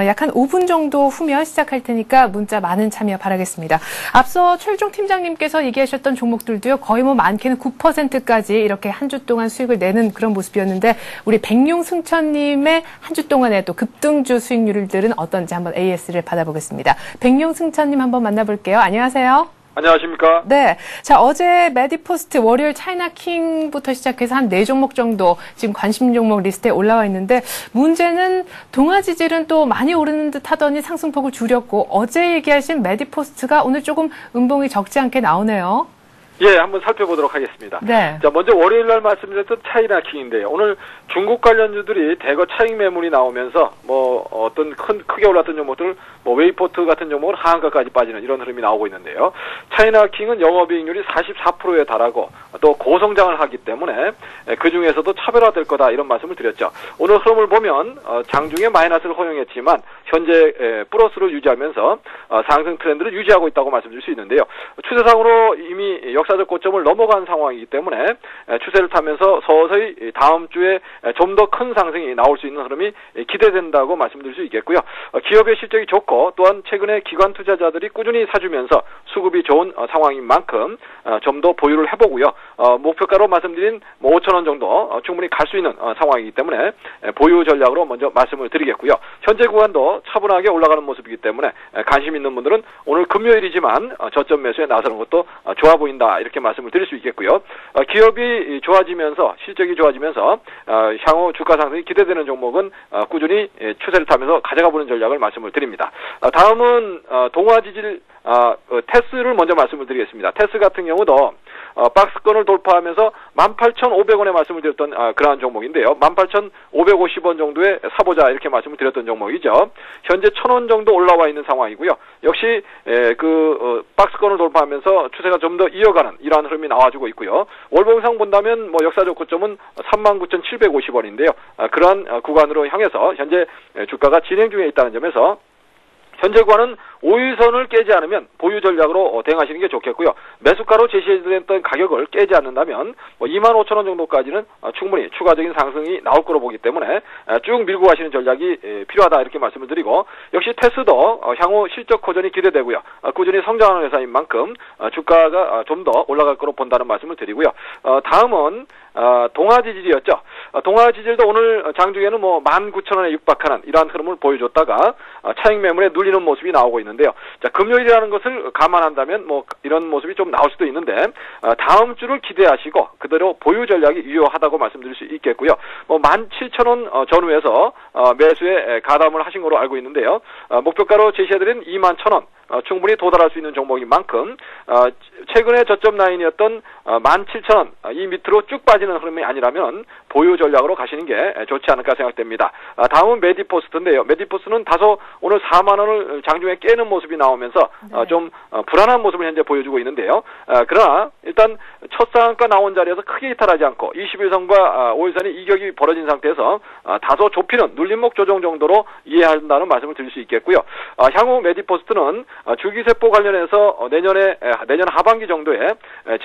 약 한 5분 정도 후면 시작할 테니까 문자 많은 참여 바라겠습니다. 앞서 최일종 팀장님께서 얘기하셨던 종목들도요, 거의 뭐 많게는 9%까지 이렇게 한 주 동안 수익을 내는 그런 모습이었는데, 우리 백룡승천님의 한 주 동안의 또 급등주 수익률들은 어떤지 한번 AS를 받아보겠습니다. 백룡승천님 한번 만나볼게요. 안녕하세요. 안녕하십니까? 네. 자, 어제 메디포스트 월요일 차이나킹부터 시작해서 한 4종목 정도 지금 관심 종목 리스트에 올라와 있는데, 문제는 동아지질은 또 많이 오르는 듯 하더니 상승폭을 줄였고, 어제 얘기하신 메디포스트가 오늘 조금 음봉이 적지 않게 나오네요. 예, 한번 살펴보도록 하겠습니다. 네. 자, 먼저 월요일 날 말씀드렸던 차이나킹인데요. 오늘 중국 관련주들이 대거 차익 매물이 나오면서 뭐 어떤 크게 올랐던 종목들, 뭐 웨이포트 같은 종목은 하한가까지 빠지는 이런 흐름이 나오고 있는데요. 차이나킹은 영업이익률이 44%에 달하고 또 고성장을 하기 때문에 그 중에서도 차별화될 거다 이런 말씀을 드렸죠. 오늘 흐름을 보면 장중에 마이너스를 허용했지만 현재 플러스를 유지하면서 상승 트렌드를 유지하고 있다고 말씀드릴 수 있는데요. 추세상으로 이미 역사적 고점을 넘어간 상황이기 때문에 추세를 타면서 서서히 다음 주에 좀 더 큰 상승이 나올 수 있는 흐름이 기대된다고 말씀드릴 수 있겠고요. 기업의 실적이 좋고 또한 최근에 기관 투자자들이 꾸준히 사주면서 수급이 좋은 상황인 만큼 좀 더 보유를 해보고요. 목표가로 말씀드린 5,000원 정도 충분히 갈 수 있는 상황이기 때문에 보유 전략으로 먼저 말씀을 드리겠고요. 현재 구간도 차분하게 올라가는 모습이기 때문에 관심 있는 분들은 오늘 금요일이지만 저점 매수에 나서는 것도 좋아 보인다 이렇게 말씀을 드릴 수 있겠고요. 기업이 좋아지면서 실적이 좋아지면서 향후 주가 상승이 기대되는 종목은 꾸준히 추세를 타면서 가져가 보는 전략을 말씀을 드립니다. 다음은 동아지질 테스를 먼저 말씀을 드리겠습니다. 테스 같은 경우도 박스권을 돌파하면서 18,500원에 말씀을 드렸던 그러한 종목인데요. 18,550원 정도에 사보자 이렇게 말씀을 드렸던 종목이죠. 현재 1,000원 정도 올라와 있는 상황이고요. 역시 박스권을 돌파하면서 추세가 좀 더 이어가는 이러한 흐름이 나와주고 있고요. 월봉상 본다면 뭐 역사적 고점은 39,750원인데요. 그러한 구간으로 향해서 현재 주가가 진행 중에 있다는 점에서 현재 구간은 5일선을 깨지 않으면 보유 전략으로 대응하시는 게 좋겠고요. 매수가로 제시해드렸던 가격을 깨지 않는다면 25,000원 정도까지는 충분히 추가적인 상승이 나올 거로 보기 때문에 쭉 밀고 가시는 전략이 필요하다 이렇게 말씀을 드리고, 역시 테스도 향후 실적 호전이 기대되고요. 꾸준히 성장하는 회사인 만큼 주가가 좀 더 올라갈 거로 본다는 말씀을 드리고요. 다음은 동아지질이었죠. 동아지질도 오늘 장중에는 19,000원에 육박하는 이러한 흐름을 보여줬다가 차익 매물에 눌리는 모습이 나오고 있는데요. 자, 금요일이라는 것을 감안한다면 이런 모습이 좀 나올 수도 있는데 다음 주를 기대하시고 그대로 보유 전략이 유효하다고 말씀드릴 수 있겠고요. 17,000원 전후에서 매수에 가담을 하신 거로 알고 있는데요. 목표가로 제시해드린 21,000원 충분히 도달할 수 있는 종목인 만큼 최근에 저점 라인이었던 17,000원 이 밑으로 쭉 빠지는 흐름이 아니라면 보유 전략으로 가시는 게 좋지 않을까 생각됩니다. 다음은 메디포스트인데요. 메디포스트는 다소 오늘 4만 원을 장중에 깨는 모습이 나오면서 좀 불안한 모습을 현재 보여주고 있는데요. 그러나 일단 첫 상한가 나온 자리에서 크게 이탈하지 않고 21선과 5일선이 이격이 벌어진 상태에서 다소 좁히는 눌림목 조정 정도로 이해한다는 말씀을 드릴 수 있겠고요. 향후 메디포스트는 줄기세포 관련해서 내년 하반기 정도에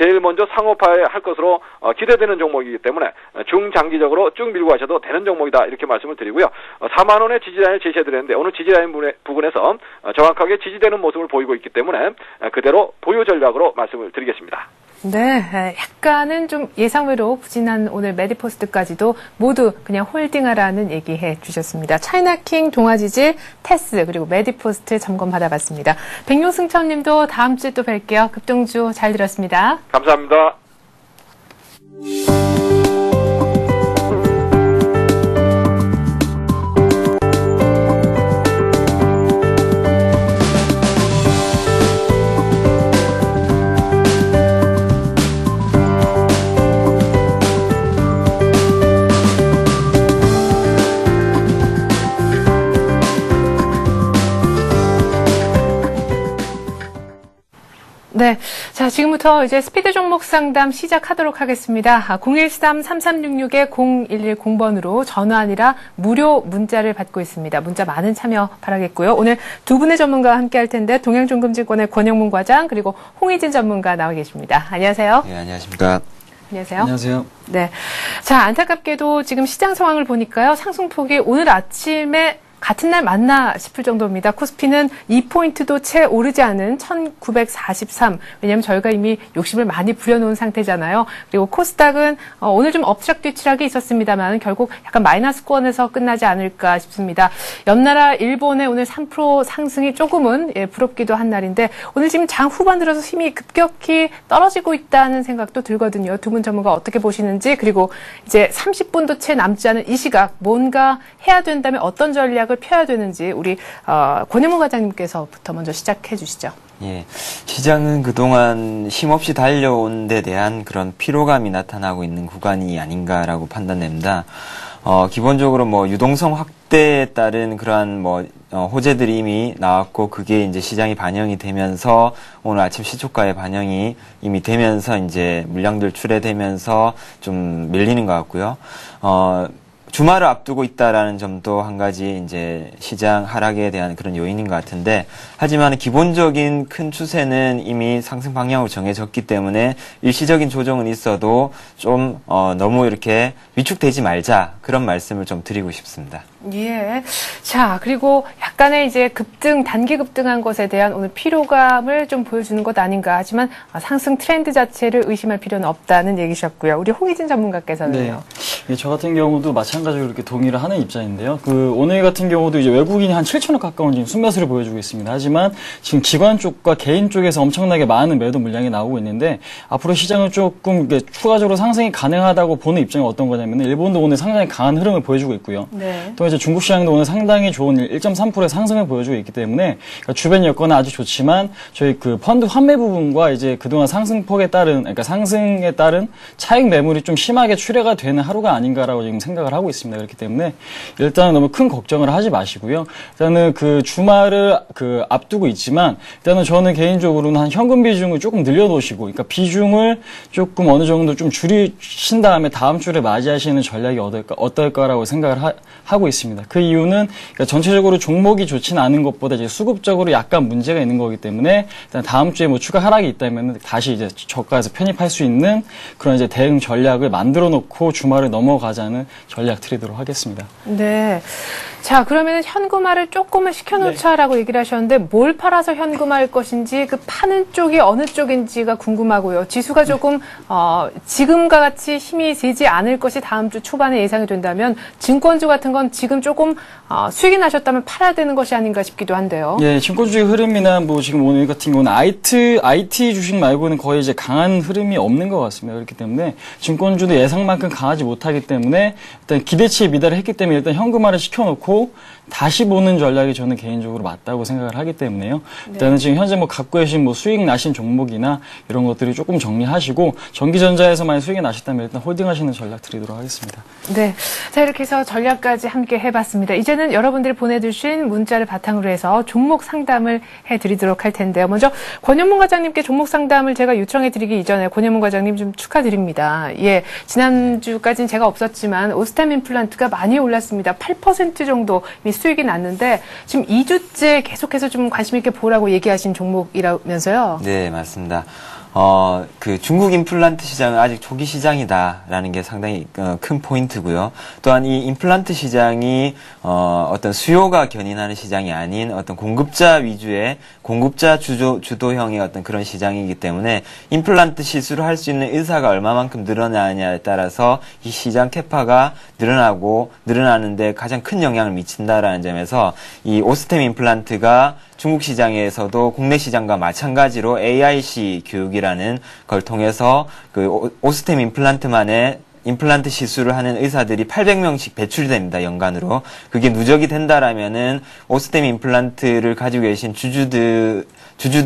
제일 먼저 상업화할 것으로 기대되는 종목이기 때문에 중장기적으로 쭉 밀고 가셔도 되는 종목이다 이렇게 말씀을 드리고요. 4만 원의 지지라인을 제시해드렸는데 오늘 지지라인 부분에서 정확하게 지지되는 모습을 보이고 있기 때문에 그대로 보유 전략으로 말씀을 드리겠습니다. 네, 약간은 좀 예상외로 부진한 오늘 메디포스트까지도 모두 그냥 홀딩하라는 얘기해 주셨습니다. 차이나킹, 동아지질, 테스 그리고 메디포스트 점검 받아봤습니다. 백용승천 님도 다음 주에 또 뵐게요. 급등주 잘 들었습니다. 감사합니다. 네. 자, 지금부터 이제 스피드 종목 상담 시작하도록 하겠습니다. 013-3366-0110번으로 전화 아니라 무료 문자를 받고 있습니다. 문자 많은 참여 바라겠고요. 오늘 두 분의 전문가와 함께 할 텐데 동양종금증권의 권영문 과장 그리고 홍희진 전문가 나와 계십니다. 안녕하세요. 네, 안녕하십니까. 안녕하세요. 안녕하세요. 네. 자, 안타깝게도 지금 시장 상황을 보니까요. 상승폭이 오늘 아침에 같은 날 맞나 싶을 정도입니다. 코스피는 2포인트도 채 오르지 않은 1943. 왜냐하면 저희가 이미 욕심을 많이 부려놓은 상태잖아요. 그리고 코스닥은 오늘 좀 엎치락뒤치락이 있었습니다만 결국 약간 마이너스권에서 끝나지 않을까 싶습니다. 옆나라 일본의 오늘 3% 상승이 조금은 부럽기도 한 날인데 오늘 지금 장 후반 들어서 힘이 급격히 떨어지고 있다는 생각도 들거든요. 두 분 전문가 어떻게 보시는지 그리고 이제 30분도 채 남지 않은 이 시각 뭔가 해야 된다면 어떤 전략을 펴야 되는지 우리 권영문 과장님께서부터 먼저 시작해 주시죠. 예, 시장은 그동안 힘없이 달려온 데 대한 그런 피로감이 나타나고 있는 구간이 아닌가라고 판단됩니다. 기본적으로 뭐 유동성 확대에 따른 그러한 호재들이 이미 나왔고 그게 이제 시장이 반영이 되면서 오늘 아침 시초가에 반영이 이미 되면서 이제 물량들 출회되면서 좀 밀리는 것 같고요. 주말을 앞두고 있다라는 점도 한 가지 이제 시장 하락에 대한 그런 요인인 것 같은데 하지만 기본적인 큰 추세는 이미 상승 방향으로 정해졌기 때문에 일시적인 조정은 있어도 좀 너무 이렇게 위축되지 말자 그런 말씀을 좀 드리고 싶습니다. 예. 자, 그리고 약간의 이제 단기 급등한 것에 대한 오늘 피로감을 좀 보여주는 것 아닌가 하지만 상승 트렌드 자체를 의심할 필요는 없다는 얘기셨고요. 우리 홍희진 전문가께서는요. 네. 저 같은 경우도 마찬가지로 이렇게 동의를 하는 입장인데요. 오늘 같은 경우도 이제 외국인이 한 7천억 가까운 지금 순매수를 보여주고 있습니다. 하지만 지금 기관 쪽과 개인 쪽에서 엄청나게 많은 매도 물량이 나오고 있는데 앞으로 시장은 조금 추가적으로 상승이 가능하다고 보는 입장이 어떤 거냐면 일본도 오늘 상당히 강한 흐름을 보여주고 있고요. 네. 또 이제 중국 시장도 오늘 상당히 좋은 1.3%의 상승을 보여주고 있기 때문에 그러니까 주변 여건은 아주 좋지만 저희 그 펀드 환매 부분과 이제 그동안 상승폭에 따른 그러니까 상승에 따른 차익 매물이 좀 심하게 출회가 되는 하루가 아닌가라고 지금 생각을 하고 있습니다. 그렇기 때문에 일단 너무 큰 걱정을 하지 마시고요. 일단은 그 주말을 앞두고 있지만 일단은 저는 개인적으로는 한 현금 비중을 조금 늘려놓으시고 그러니까 비중을 조금 어느 정도 좀 줄이신 다음에 다음 주를 맞이하시는 전략이 어떨까라고 생각을 하고 있습니다. 그 이유는 그러니까 전체적으로 종목이 좋지는 않은 것보다 이제 수급적으로 약간 문제가 있는 거기 때문에 일단 다음 주에 뭐 추가 하락이 있다면 다시 이제 저가에서 편입할 수 있는 그런 이제 대응 전략을 만들어 놓고 주말을 넘어가자는 전략 드리도록 하겠습니다. 네. 자, 그러면 현금화를 조금은 시켜놓자라고 얘기를 하셨는데 뭘 팔아서 현금화할 것인지 그 파는 쪽이 어느 쪽인지가 궁금하고요. 지수가 조금 지금과 같이 힘이 세지 않을 것이 다음 주 초반에 예상이 된다면 증권주 같은 건 지금 조금 수익이 나셨다면 팔아야 되는 것이 아닌가 싶기도 한데요. 예, 증권주의 흐름이나 뭐 지금 오늘 같은 경우는 IT 주식 말고는 거의 이제 강한 흐름이 없는 것 같습니다. 그렇기 때문에 증권주도 예상만큼 강하지 못하기 때문에 일단 기대치에 미달을 했기 때문에 일단 현금화를 시켜놓고 놓고 다시 보는 전략이 저는 개인적으로 맞다고 생각을 하기 때문에요. 일단은 지금 현재 뭐 갖고 계신 뭐 수익 나신 종목이나 이런 것들이 조금 정리하시고 전기전자에서 만약 수익이 나셨다면 일단 홀딩하시는 전략 드리도록 하겠습니다. 네. 자, 이렇게 해서 전략까지 함께 해봤습니다. 이제는 여러분들이 보내주신 문자를 바탕으로 해서 종목 상담을 해드리도록 할 텐데요. 먼저 권현문 과장님께 종목 상담을 제가 요청해드리기 이전에 권현문 과장님 좀 축하드립니다. 예, 지난주까지는 제가 없었지만 오스템 임플란트가 많이 올랐습니다. 8% 정도 수익이 났는데 지금 2주째 계속해서 좀 관심 있게 보라고 얘기하신 종목이라면서요? 네, 맞습니다. 그 중국 임플란트 시장은 아직 초기 시장이다라는 게 상당히 큰 포인트고요. 또한 이 임플란트 시장이 어떤 수요가 견인하는 시장이 아닌 어떤 공급자 위주의 공급자 주도형의 어떤 그런 시장이기 때문에 임플란트 시술을 할 수 있는 의사가 얼마만큼 늘어나냐에 따라서 이 시장 캐파가 늘어나는데 가장 큰 영향을 미친다라는 점에서 이 오스템 임플란트가 중국 시장에서도 국내 시장과 마찬가지로 AIC 교육이라는 걸 통해서 그 오스템 임플란트만의 임플란트 시술을 하는 의사들이 800명씩 배출이 됩니다, 연간으로. 그게 누적이 된다라면은 오스템 임플란트를 가지고 계신 주주들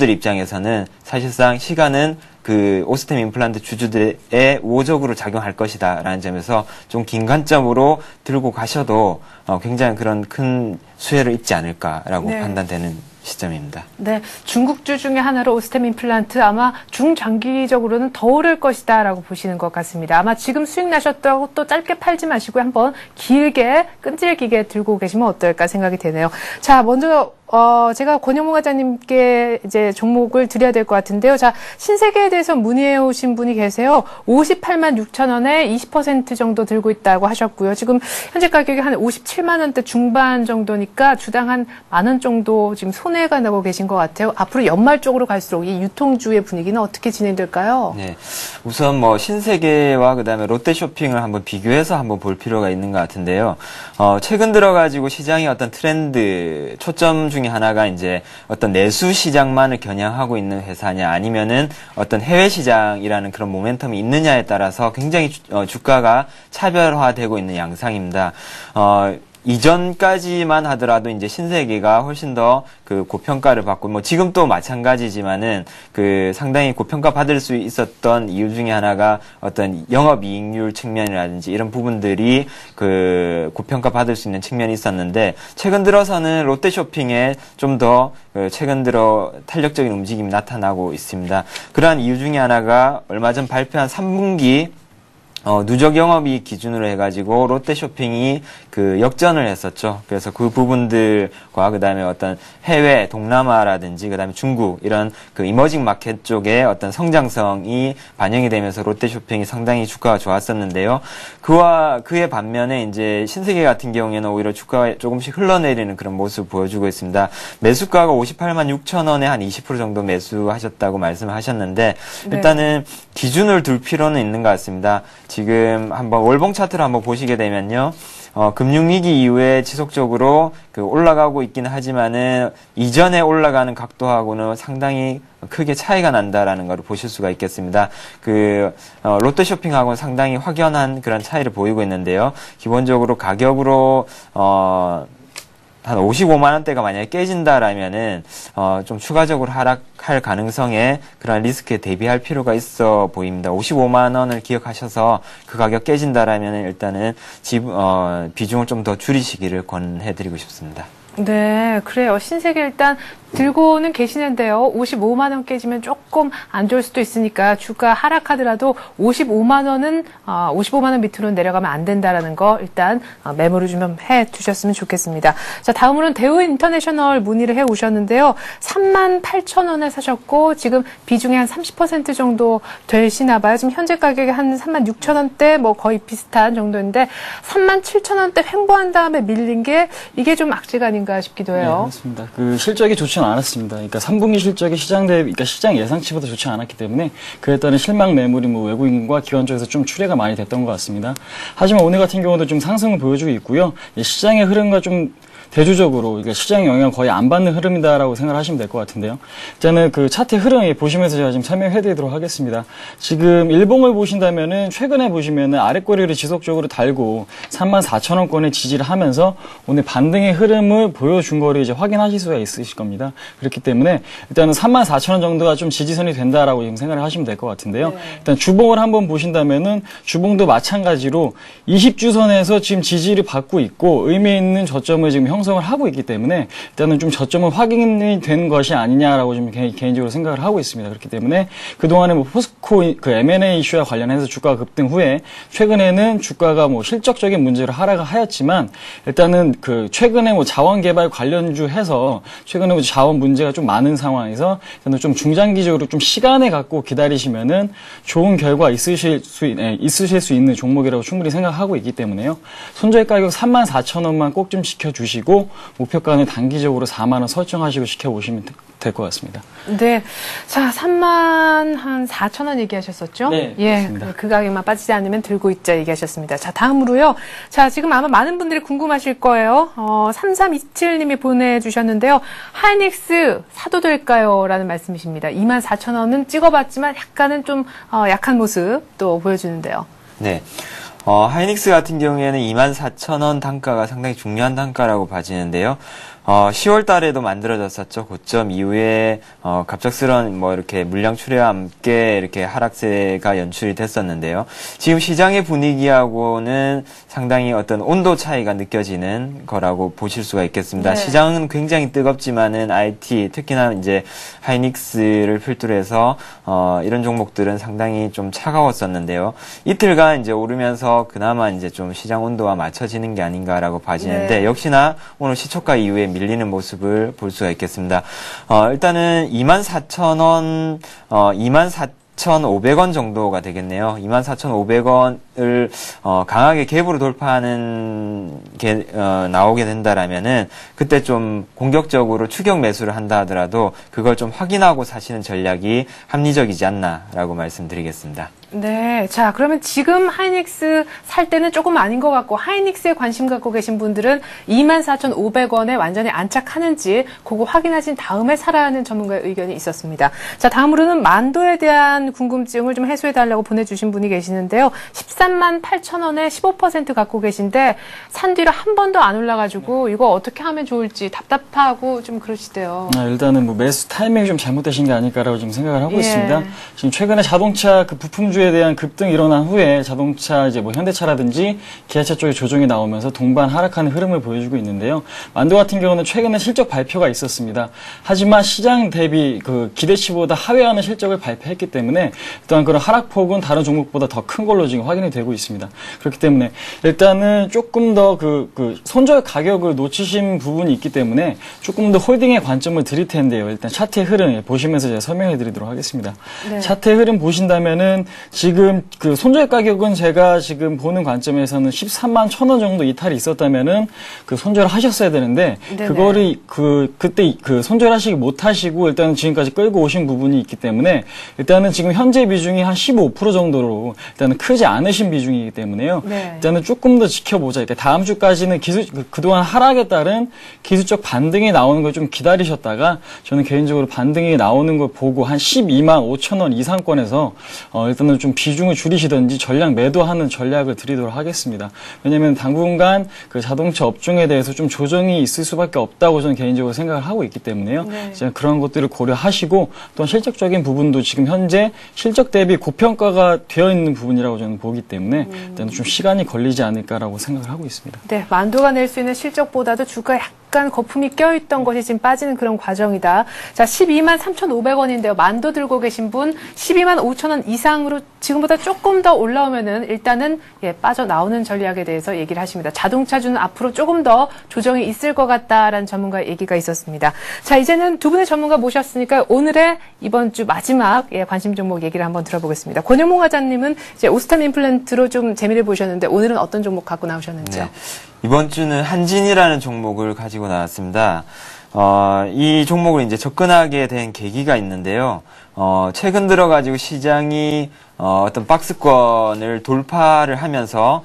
입장에서는 사실상 시간은 그 오스템 임플란트 주주들의 우호적으로 작용할 것이다라는 점에서 좀 긴 관점으로 들고 가셔도 굉장히 그런 큰 수혜를 입지 않을까라고 판단되는 시점입니다. 네, 중국주 중에 하나로 오스템 임플란트 아마 중장기적으로는 더 오를 것이다라고 보시는 것 같습니다. 아마 지금 수익 나셨다고 또 짧게 팔지 마시고 한번 길게 끈질기게 들고 계시면 어떨까 생각이 되네요. 자, 먼저 제가 권현문 과장님께 이제 종목을 드려야 될 것 같은데요. 자, 신세계에 대해서 문의해 오신 분이 계세요. 58만 6천 원에 20% 정도 들고 있다고 하셨고요. 지금 현재 가격이 한 57만 원대 중반 정도니까 주당 한 만 원 정도 지금 손해가 나고 계신 것 같아요. 앞으로 연말 쪽으로 갈수록 이 유통주의 분위기는 어떻게 진행될까요? 네, 우선 뭐 신세계와 그다음에 롯데쇼핑을 한번 비교해서 한번 볼 필요가 있는 것 같은데요. 최근 들어가지고 시장의 어떤 트렌드 초점 중에 하나가 이제 어떤 내수 시장만을 겨냥하고 있는 회사냐 아니면은 어떤 해외 시장이라는 그런 모멘텀이 있느냐에 따라서 굉장히 주가가 차별화되고 있는 양상입니다. 이전까지만 하더라도 이제 신세계가 훨씬 더 그 고평가를 받고 뭐 지금 또 마찬가지지만은 그 상당히 고평가 받을 수 있었던 이유 중에 하나가 어떤 영업이익률 측면이라든지 이런 부분들이 그 고평가 받을 수 있는 측면이 있었는데 최근 들어서는 롯데쇼핑에 좀 더 최근 들어 탄력적인 움직임이 나타나고 있습니다. 그러한 이유 중에 하나가 얼마 전 발표한 3분기 누적 영업이익 기준으로 해가지고 롯데쇼핑이 그 역전을 했었죠. 그래서 그 부분들과 그다음에 어떤 해외, 동남아라든지 그다음에 중국 이런 그 이머징 마켓 쪽의 어떤 성장성이 반영이 되면서 롯데쇼핑이 상당히 주가가 좋았었는데요. 그의 반면에 이제 신세계 같은 경우에는 오히려 주가가 조금씩 흘러내리는 그런 모습을 보여주고 있습니다. 매수가가 58만 6천 원에 한 20% 정도 매수하셨다고 말씀을 하셨는데 일단은 기준을 둘 필요는 있는 것 같습니다. 지금 한번 월봉 차트를 한번 보시게 되면요. 금융위기 이후에 지속적으로 그 올라가고 있기는 하지만은 이전에 올라가는 각도하고는 상당히 크게 차이가 난다라는 걸 보실 수가 있겠습니다. 롯데쇼핑하고는 상당히 확연한 그런 차이를 보이고 있는데요. 기본적으로 가격으로, 한 55만 원대가 만약에 깨진다라면은 좀 추가적으로 하락할 가능성에 그런 리스크에 대비할 필요가 있어 보입니다. 55만 원을 기억하셔서 그 가격 깨진다라면은 일단은 비중을 좀 더 줄이시기를 권해드리고 싶습니다. 네, 그래요. 신세계 일단 들고는 계시는데요. 55만 원 깨지면 조금 안 좋을 수도 있으니까 주가 하락하더라도 55만 원 밑으로 내려가면 안 된다라는 거 일단 메모를 좀 해 두셨으면 좋겠습니다. 자, 다음으로는 대우 인터내셔널 문의를 해 오셨는데요. 3만 8천 원에 사셨고 지금 비중이 한 30% 정도 되시나 봐요. 지금 현재 가격이 한 3만 6천 원대 뭐 거의 비슷한 정도인데 3만 7천 원대 횡보한 다음에 밀린 게 이게 좀 악재가 아닌가 싶기도 해요. 네, 맞습니다. 그 실적이 좋지는 않았습니다. 그러니까 3분기 실적이 그러니까 시장 예상치보다 좋지 않았기 때문에 그에 따른 실망 매물이 뭐 외국인과 기관 쪽에서 좀 출회가 많이 됐던 것 같습니다. 하지만 오늘 같은 경우도 좀 상승을 보여주고 있고요. 시장의 흐름과 좀 대조적으로 이게 시장 영향 거의 안 받는 흐름이다라고 생각하시면 될 것 같은데요. 일단은 그 차트 흐름 보시면서 제가 지금 설명해드리도록 하겠습니다. 지금 일봉을 보신다면은 최근에 보시면은 아랫꼬리를 지속적으로 달고 34,000원권에 지지를 하면서 오늘 반등의 흐름을 보여준 거를 이제 확인하실 수가 있으실 겁니다. 그렇기 때문에 일단은 34,000원 정도가 좀 지지선이 된다라고 지금 생각을 하시면 될 것 같은데요. 일단 주봉을 한번 보신다면은 주봉도 마찬가지로 20주선에서 지금 지지를 받고 있고 의미 있는 저점을 지금 형성을 하고 있기 때문에 일단은 좀 저점은 확인이 된 것이 아니냐라고 좀 개인적으로 생각을 하고 있습니다. 그렇기 때문에 그동안에 뭐 포스코 그 M&A 이슈와 관련해서 주가가 급등 후에 최근에는 주가가 뭐 실적적인 문제로 하락을 하였지만 일단은 그 최근에 뭐 자원 개발 관련주 해서 최근에 뭐 자원 문제가 좀 많은 상황에서 일단은 좀 중장기적으로 좀 시간을 갖고 기다리시면은 좋은 결과 있으실 수 있는 종목이라고 충분히 생각하고 있기 때문에요. 손절 가격 34,000원만 꼭 좀 지켜주시고 목표가는 단기적으로 4만 원 설정하시고 지켜보시면 될 것 같습니다. 네. 자, 34,000원 얘기하셨었죠? 네. 예. 그렇습니다. 그 가격만 빠지지 않으면 들고 있자 얘기하셨습니다. 자, 다음으로요. 자, 지금 아마 많은 분들이 궁금하실 거예요. 3327님이 보내주셨는데요. 하이닉스 사도 될까요? 라는 말씀이십니다. 24,000원은 찍어봤지만 약간은 좀 약한 모습 또 보여주는데요. 네. 하이닉스 같은 경우에는 24,000원 단가가 상당히 중요한 단가라고 봐지는데요. 10월 달에도 만들어졌었죠. 고점 이후에, 갑작스런 이렇게 물량 출회와 함께 이렇게 하락세가 연출이 됐었는데요. 지금 시장의 분위기하고는 상당히 어떤 온도 차이가 느껴지는 거라고 보실 수가 있겠습니다. 네. 시장은 굉장히 뜨겁지만은 IT, 특히나 이제 하이닉스를 필두로 해서, 이런 종목들은 상당히 좀 차가웠었는데요. 이틀간 이제 오르면서 그나마 이제 좀 시장 온도와 맞춰지는 게 아닌가라고 봐지는데, 네. 역시나 오늘 시초가 이후에 밀리는 모습을 볼 수가 있겠습니다. 일단은 24,000원, 24,500원 정도가 되겠네요. 24,500원을 강하게 갭으로 돌파하는 게 나오게 된다라면은 그때 좀 공격적으로 추격 매수를 한다 하더라도 그걸 좀 확인하고 사시는 전략이 합리적이지 않나라고 말씀드리겠습니다. 네. 자, 그러면 지금 하이닉스 살 때는 조금 아닌 것 같고, 하이닉스에 관심 갖고 계신 분들은 24,500원에 완전히 안착하는지, 그거 확인하신 다음에 사라 하는 전문가의 의견이 있었습니다. 자, 다음으로는 만도에 대한 궁금증을 좀 해소해달라고 보내주신 분이 계시는데요. 13만 8천원에 15% 갖고 계신데, 산 뒤로 한 번도 안 올라가지고, 이거 어떻게 하면 좋을지 답답하고 좀 그러시대요. 일단은 뭐 매수 타이밍이 좀 잘못되신 게 아닐까라고 지금 생각을 하고 예. 있습니다. 지금 최근에 자동차 그 부품주에 대한 급등이 일어난 후에 자동차 이제 뭐 현대차라든지 기아차 쪽에 조정이 나오면서 동반 하락하는 흐름을 보여주고 있는데요. 만도 같은 경우는 최근에 실적 발표가 있었습니다. 하지만 시장 대비 그 기대치보다 하회하는 실적을 발표했기 때문에 일단 그런 하락폭은 다른 종목보다 더 큰 걸로 지금 확인이 되고 있습니다. 그렇기 때문에 일단은 조금 더 그 손절 가격을 놓치신 부분이 있기 때문에 조금 더 홀딩의 관점을 드릴 텐데요. 일단 차트의 흐름 보시면서 제가 설명해 드리도록 하겠습니다. 네. 차트의 흐름 보신다면은 지금 그 손절 가격은 제가 지금 보는 관점에서는 13만 1,000원 정도 이탈이 있었다면은 그 손절을 하셨어야 되는데 네네. 그거를 그때 그 손절하시기 못하시고 일단은 지금까지 끌고 오신 부분이 있기 때문에 일단은 지금 현재 비중이 한 15% 정도로 일단은 크지 않으신 비중이기 때문에요. 네. 일단은 조금 더 지켜보자. 이렇게 다음 주까지는 그동안 하락에 따른 기술적 반등이 나오는 걸 좀 기다리셨다가 저는 개인적으로 반등이 나오는 걸 보고 한 12만 5천원 이상권에서 일단은 좀 비중을 줄이시든지 전략 매도하는 전략을 드리도록 하겠습니다. 왜냐하면 당분간 그 자동차 업종에 대해서 좀 조정이 있을 수밖에 없다고 저는 개인적으로 생각을 하고 있기 때문에요. 네. 제가 그런 것들을 고려하시고 또한 실적적인 부분도 지금 현재 실적 대비 고평가가 되어 있는 부분이라고 저는 보기 때문에 일단 좀 시간이 걸리지 않을까라고 생각을 하고 있습니다. 네, 만도가 낼 수 있는 실적보다도 주가에 약간 거품이 껴있던 것이 지금 빠지는 그런 과정이다. 자, 12만 3,500원인데요. 만도 들고 계신 분 12만 5천원 이상으로 지금보다 조금 더 올라오면은 일단은 빠져나오는 전략에 대해서 얘기를 하십니다. 자동차주는 앞으로 조금 더 조정이 있을 것 같다라는 전문가의 얘기가 있었습니다. 자, 이제는 두 분의 전문가 모셨으니까 오늘의 이번 주 마지막 관심 종목 얘기를 한번 들어보겠습니다. 권영몽 화장님은 이제 오스템 임플란트로 좀 재미를 보셨는데 오늘은 어떤 종목 갖고 나오셨는지요? 네. 이번 주는 한진이라는 종목을 가지고 나왔습니다. 이 종목을 이제 접근하게 된 계기가 있는데요. 최근 들어가지고 시장이 어떤 박스권을 돌파를 하면서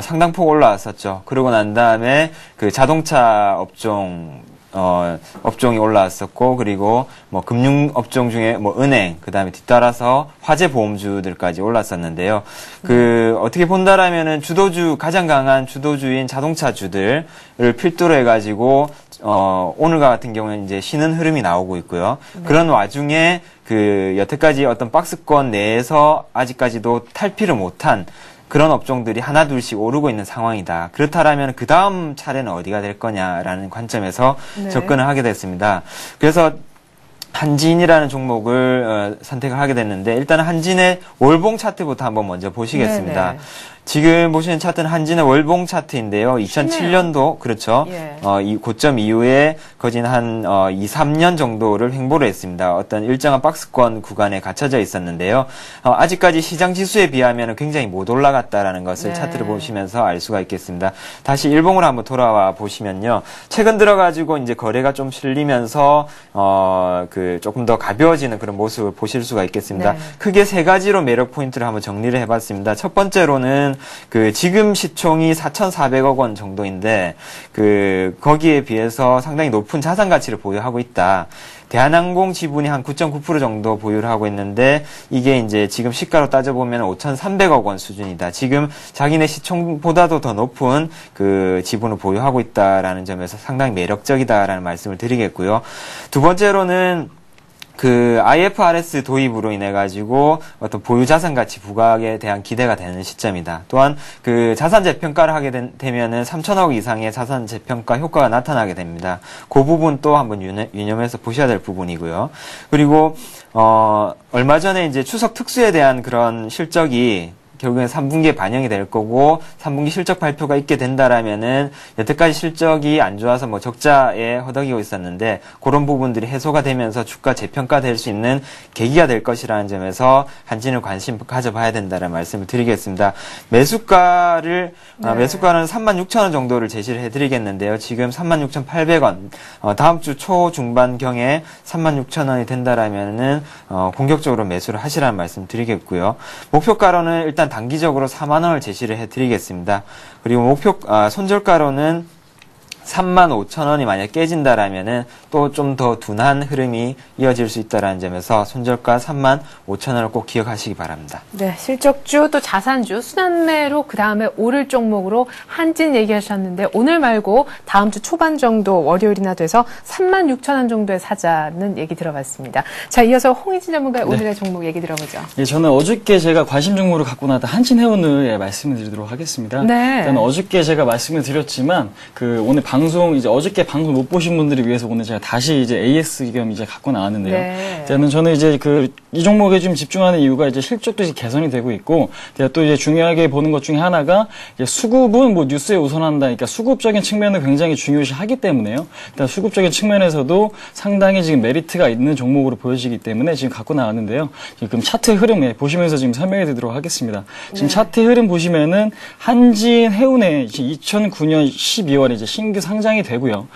상당폭 올라왔었죠. 그러고 난 다음에 그 자동차 업종이 올라왔었고, 그리고 뭐 금융 업종 중에 뭐 은행, 그 다음에 뒤따라서 화재 보험주들까지 올랐었는데요. 어떻게 본다라면은 가장 강한 주도주인 자동차주들을 필두로 해가지고, 오늘과 같은 경우는 이제 쉬는 흐름이 나오고 있고요. 네. 그런 와중에 여태까지 어떤 박스권 내에서 아직까지도 탈피를 못한 그런 업종들이 하나둘씩 오르고 있는 상황이다. 그렇다라면 그 다음 차례는 어디가 될 거냐라는 관점에서 네. 접근을 하게 됐습니다. 그래서 한진이라는 종목을 선택을 하게 됐는데, 일단은 한진의 월봉 차트부터 한번 먼저 보시겠습니다. 네네. 지금 보시는 차트는 한진의 월봉 차트인데요. 2007년도, 그렇죠. 예. 이 고점 이후에 거진 한 2, 3년 정도를 횡보를 했습니다. 어떤 일정한 박스권 구간에 갇혀져 있었는데요. 아직까지 시장 지수에 비하면 굉장히 못 올라갔다라는 것을 네. 차트를 보시면서 알 수가 있겠습니다. 다시 일봉으로 한번 돌아와 보시면요. 최근 들어가지고 이제 거래가 좀 실리면서, 조금 더 가벼워지는 그런 모습을 보실 수가 있겠습니다. 네. 크게 세 가지로 매력 포인트를 한번 정리를 해봤습니다. 첫 번째로는 지금 시총이 4,400억 원 정도인데, 거기에 비해서 상당히 높은 자산 가치를 보유하고 있다. 대한항공 지분이 한 9.9% 정도 보유를 하고 있는데, 이게 이제 지금 시가로 따져보면 5,300억 원 수준이다. 지금 자기네 시총보다도 더 높은 지분을 보유하고 있다라는 점에서 상당히 매력적이다라는 말씀을 드리겠고요. 두 번째로는 IFRS 도입으로 인해가지고 어떤 보유 자산 가치 부각에 대한 기대가 되는 시점이다. 또한 자산 재평가를 하게 되면은 3천억 이상의 자산 재평가 효과가 나타나게 됩니다. 그 부분 또 한번 유념해서 보셔야 될 부분이고요. 그리고, 얼마 전에 이제 추석 특수에 대한 그런 실적이 결국엔 3분기에 반영이 될 거고, 3분기 실적 발표가 있게 된다라면은 여태까지 실적이 안 좋아서 뭐 적자에 허덕이고 있었는데, 그런 부분들이 해소가 되면서 주가 재평가될 수 있는 계기가 될 것이라는 점에서 한진을 관심 가져봐야 된다는 말씀을 드리겠습니다. 매수가는 36,000원 정도를 제시를 해드리겠는데요. 지금 36,800원, 다음 주 초중반경에 36,000원이 된다라면은 공격적으로 매수를 하시라는 말씀 드리겠고요. 목표가로는 일단 단기적으로 4만 원을 제시를 해드리겠습니다. 그리고 손절가로는 35,000원이 만약 깨진다라면은 또 좀 더 둔한 흐름이 이어질 수 있다라는 점에서 손절가 35,000원을 꼭 기억하시기 바랍니다. 네, 실적주 또 자산주 순환매로 그 다음에 오를 종목으로 한진 얘기하셨는데, 오늘 말고 다음 주 초반 정도 월요일이나 돼서 36,000원 정도에 사자는 얘기 들어봤습니다. 자, 이어서 홍희진 전문가의 네. 오늘의 종목 얘기 들어보죠. 예, 저는 어저께 제가 관심 종목으로 갖고 나왔던 한진해운을 말씀을 드리도록 하겠습니다. 네. 일단 어저께 제가 말씀을 드렸지만 오늘 어저께 방송 못 보신 분들을 위해서 오늘 제가 다시 이제 AS 겸 이제 갖고 나왔는데요. 네. 저는 이제 이 종목에 좀 집중하는 이유가 이제 실적도 이제 개선이 되고 있고, 제가 또 이제 중요하게 보는 것 중에 하나가 이제 수급은 뭐 뉴스에 우선한다. 그러니까 수급적인 측면을 굉장히 중요시 하기 때문에요. 일단 수급적인 측면에서도 상당히 지금 메리트가 있는 종목으로 보여지기 때문에 지금 갖고 나왔는데요. 지금 차트 흐름 보시면서 지금 설명해 드리도록 하겠습니다. 지금 네. 차트 흐름 보시면은 한진해운에 2009년 12월에 이제 신규 상장이 되고요.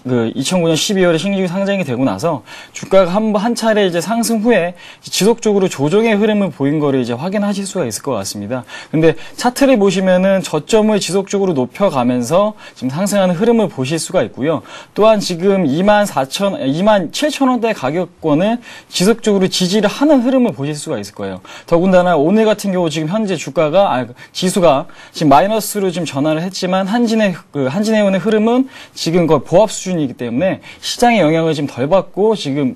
2009년 12월에 신규 상장이 되고 나서 주가가 한 차례 이제 상승 후에 지속적으로 조정의 흐름을 보인 거를 이제 확인하실 수가 있을 것 같습니다. 근데 차트를 보시면은 저점을 지속적으로 높여가면서 지금 상승하는 흐름을 보실 수가 있고요. 또한 지금 27,000원대 가격권을 지속적으로 지지를 하는 흐름을 보실 수가 있을 거예요. 더군다나 오늘 같은 경우 지금 현재 지수가 지금 마이너스로 지금 전환을 했지만 한진해운의 흐름은 지금 거의 보합 수준이기 때문에 시장의 영향을 좀 덜 받고 지금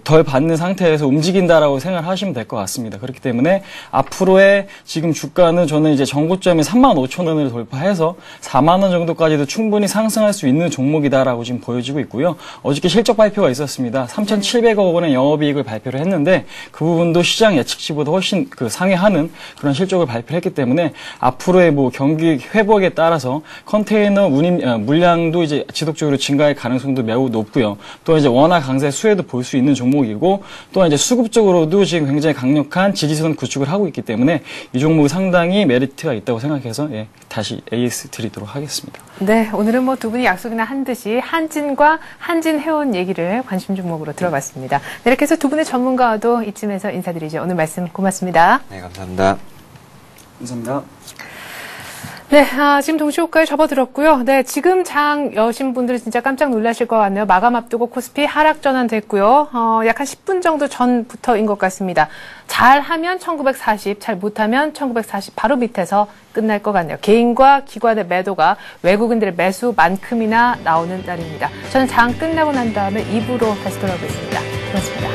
덜 받는 상태에서 움직인다라고 생각을 하시면 될 것 같습니다. 그렇기 때문에 앞으로의 지금 주가는 저는 이제 정고점이 35,000원을 돌파해서 4만 원 정도까지도 충분히 상승할 수 있는 종목이다라고 지금 보여지고 있고요. 어저께 실적 발표가 있었습니다. 3,700억 원의 영업이익을 발표를 했는데 그 부분도 시장 예측치보다 훨씬 상회하는 그런 실적을 발표를 했기 때문에 앞으로의 경기 회복에 따라서 컨테이너 물량도 이제 지속적으로 증가할 가능성도 매우 높고요. 또 이제 원화 강세 수혜도 볼 수 수 있는 종목이고 또한 이제 수급적으로도 지금 굉장히 강력한 지지선 구축을 하고 있기 때문에 이 종목이 상당히 메리트가 있다고 생각해서 예, 다시 AS 드리도록 하겠습니다. 네, 오늘은 뭐 두 분이 약속이나 한 듯이 한진과 한진해운 얘기를 관심 종목으로 들어봤습니다. 네, 이렇게 해서 두 분의 전문가와도 이쯤에서 인사드리죠. 오늘 말씀 고맙습니다. 네, 감사합니다. 감사합니다. 네, 지금 동시호가에 접어들었고요. 네, 지금 장 여신 분들은 진짜 깜짝 놀라실 것 같네요. 마감 앞두고 코스피 하락 전환됐고요. 약 한 10분 정도 전부터인 것 같습니다. 잘하면 1940, 잘 못하면 1940 바로 밑에서 끝날 것 같네요. 개인과 기관의 매도가 외국인들의 매수만큼이나 나오는 날입니다. 저는 장 끝나고 난 다음에 2부로 다시 돌아오겠습니다. 고맙습니다.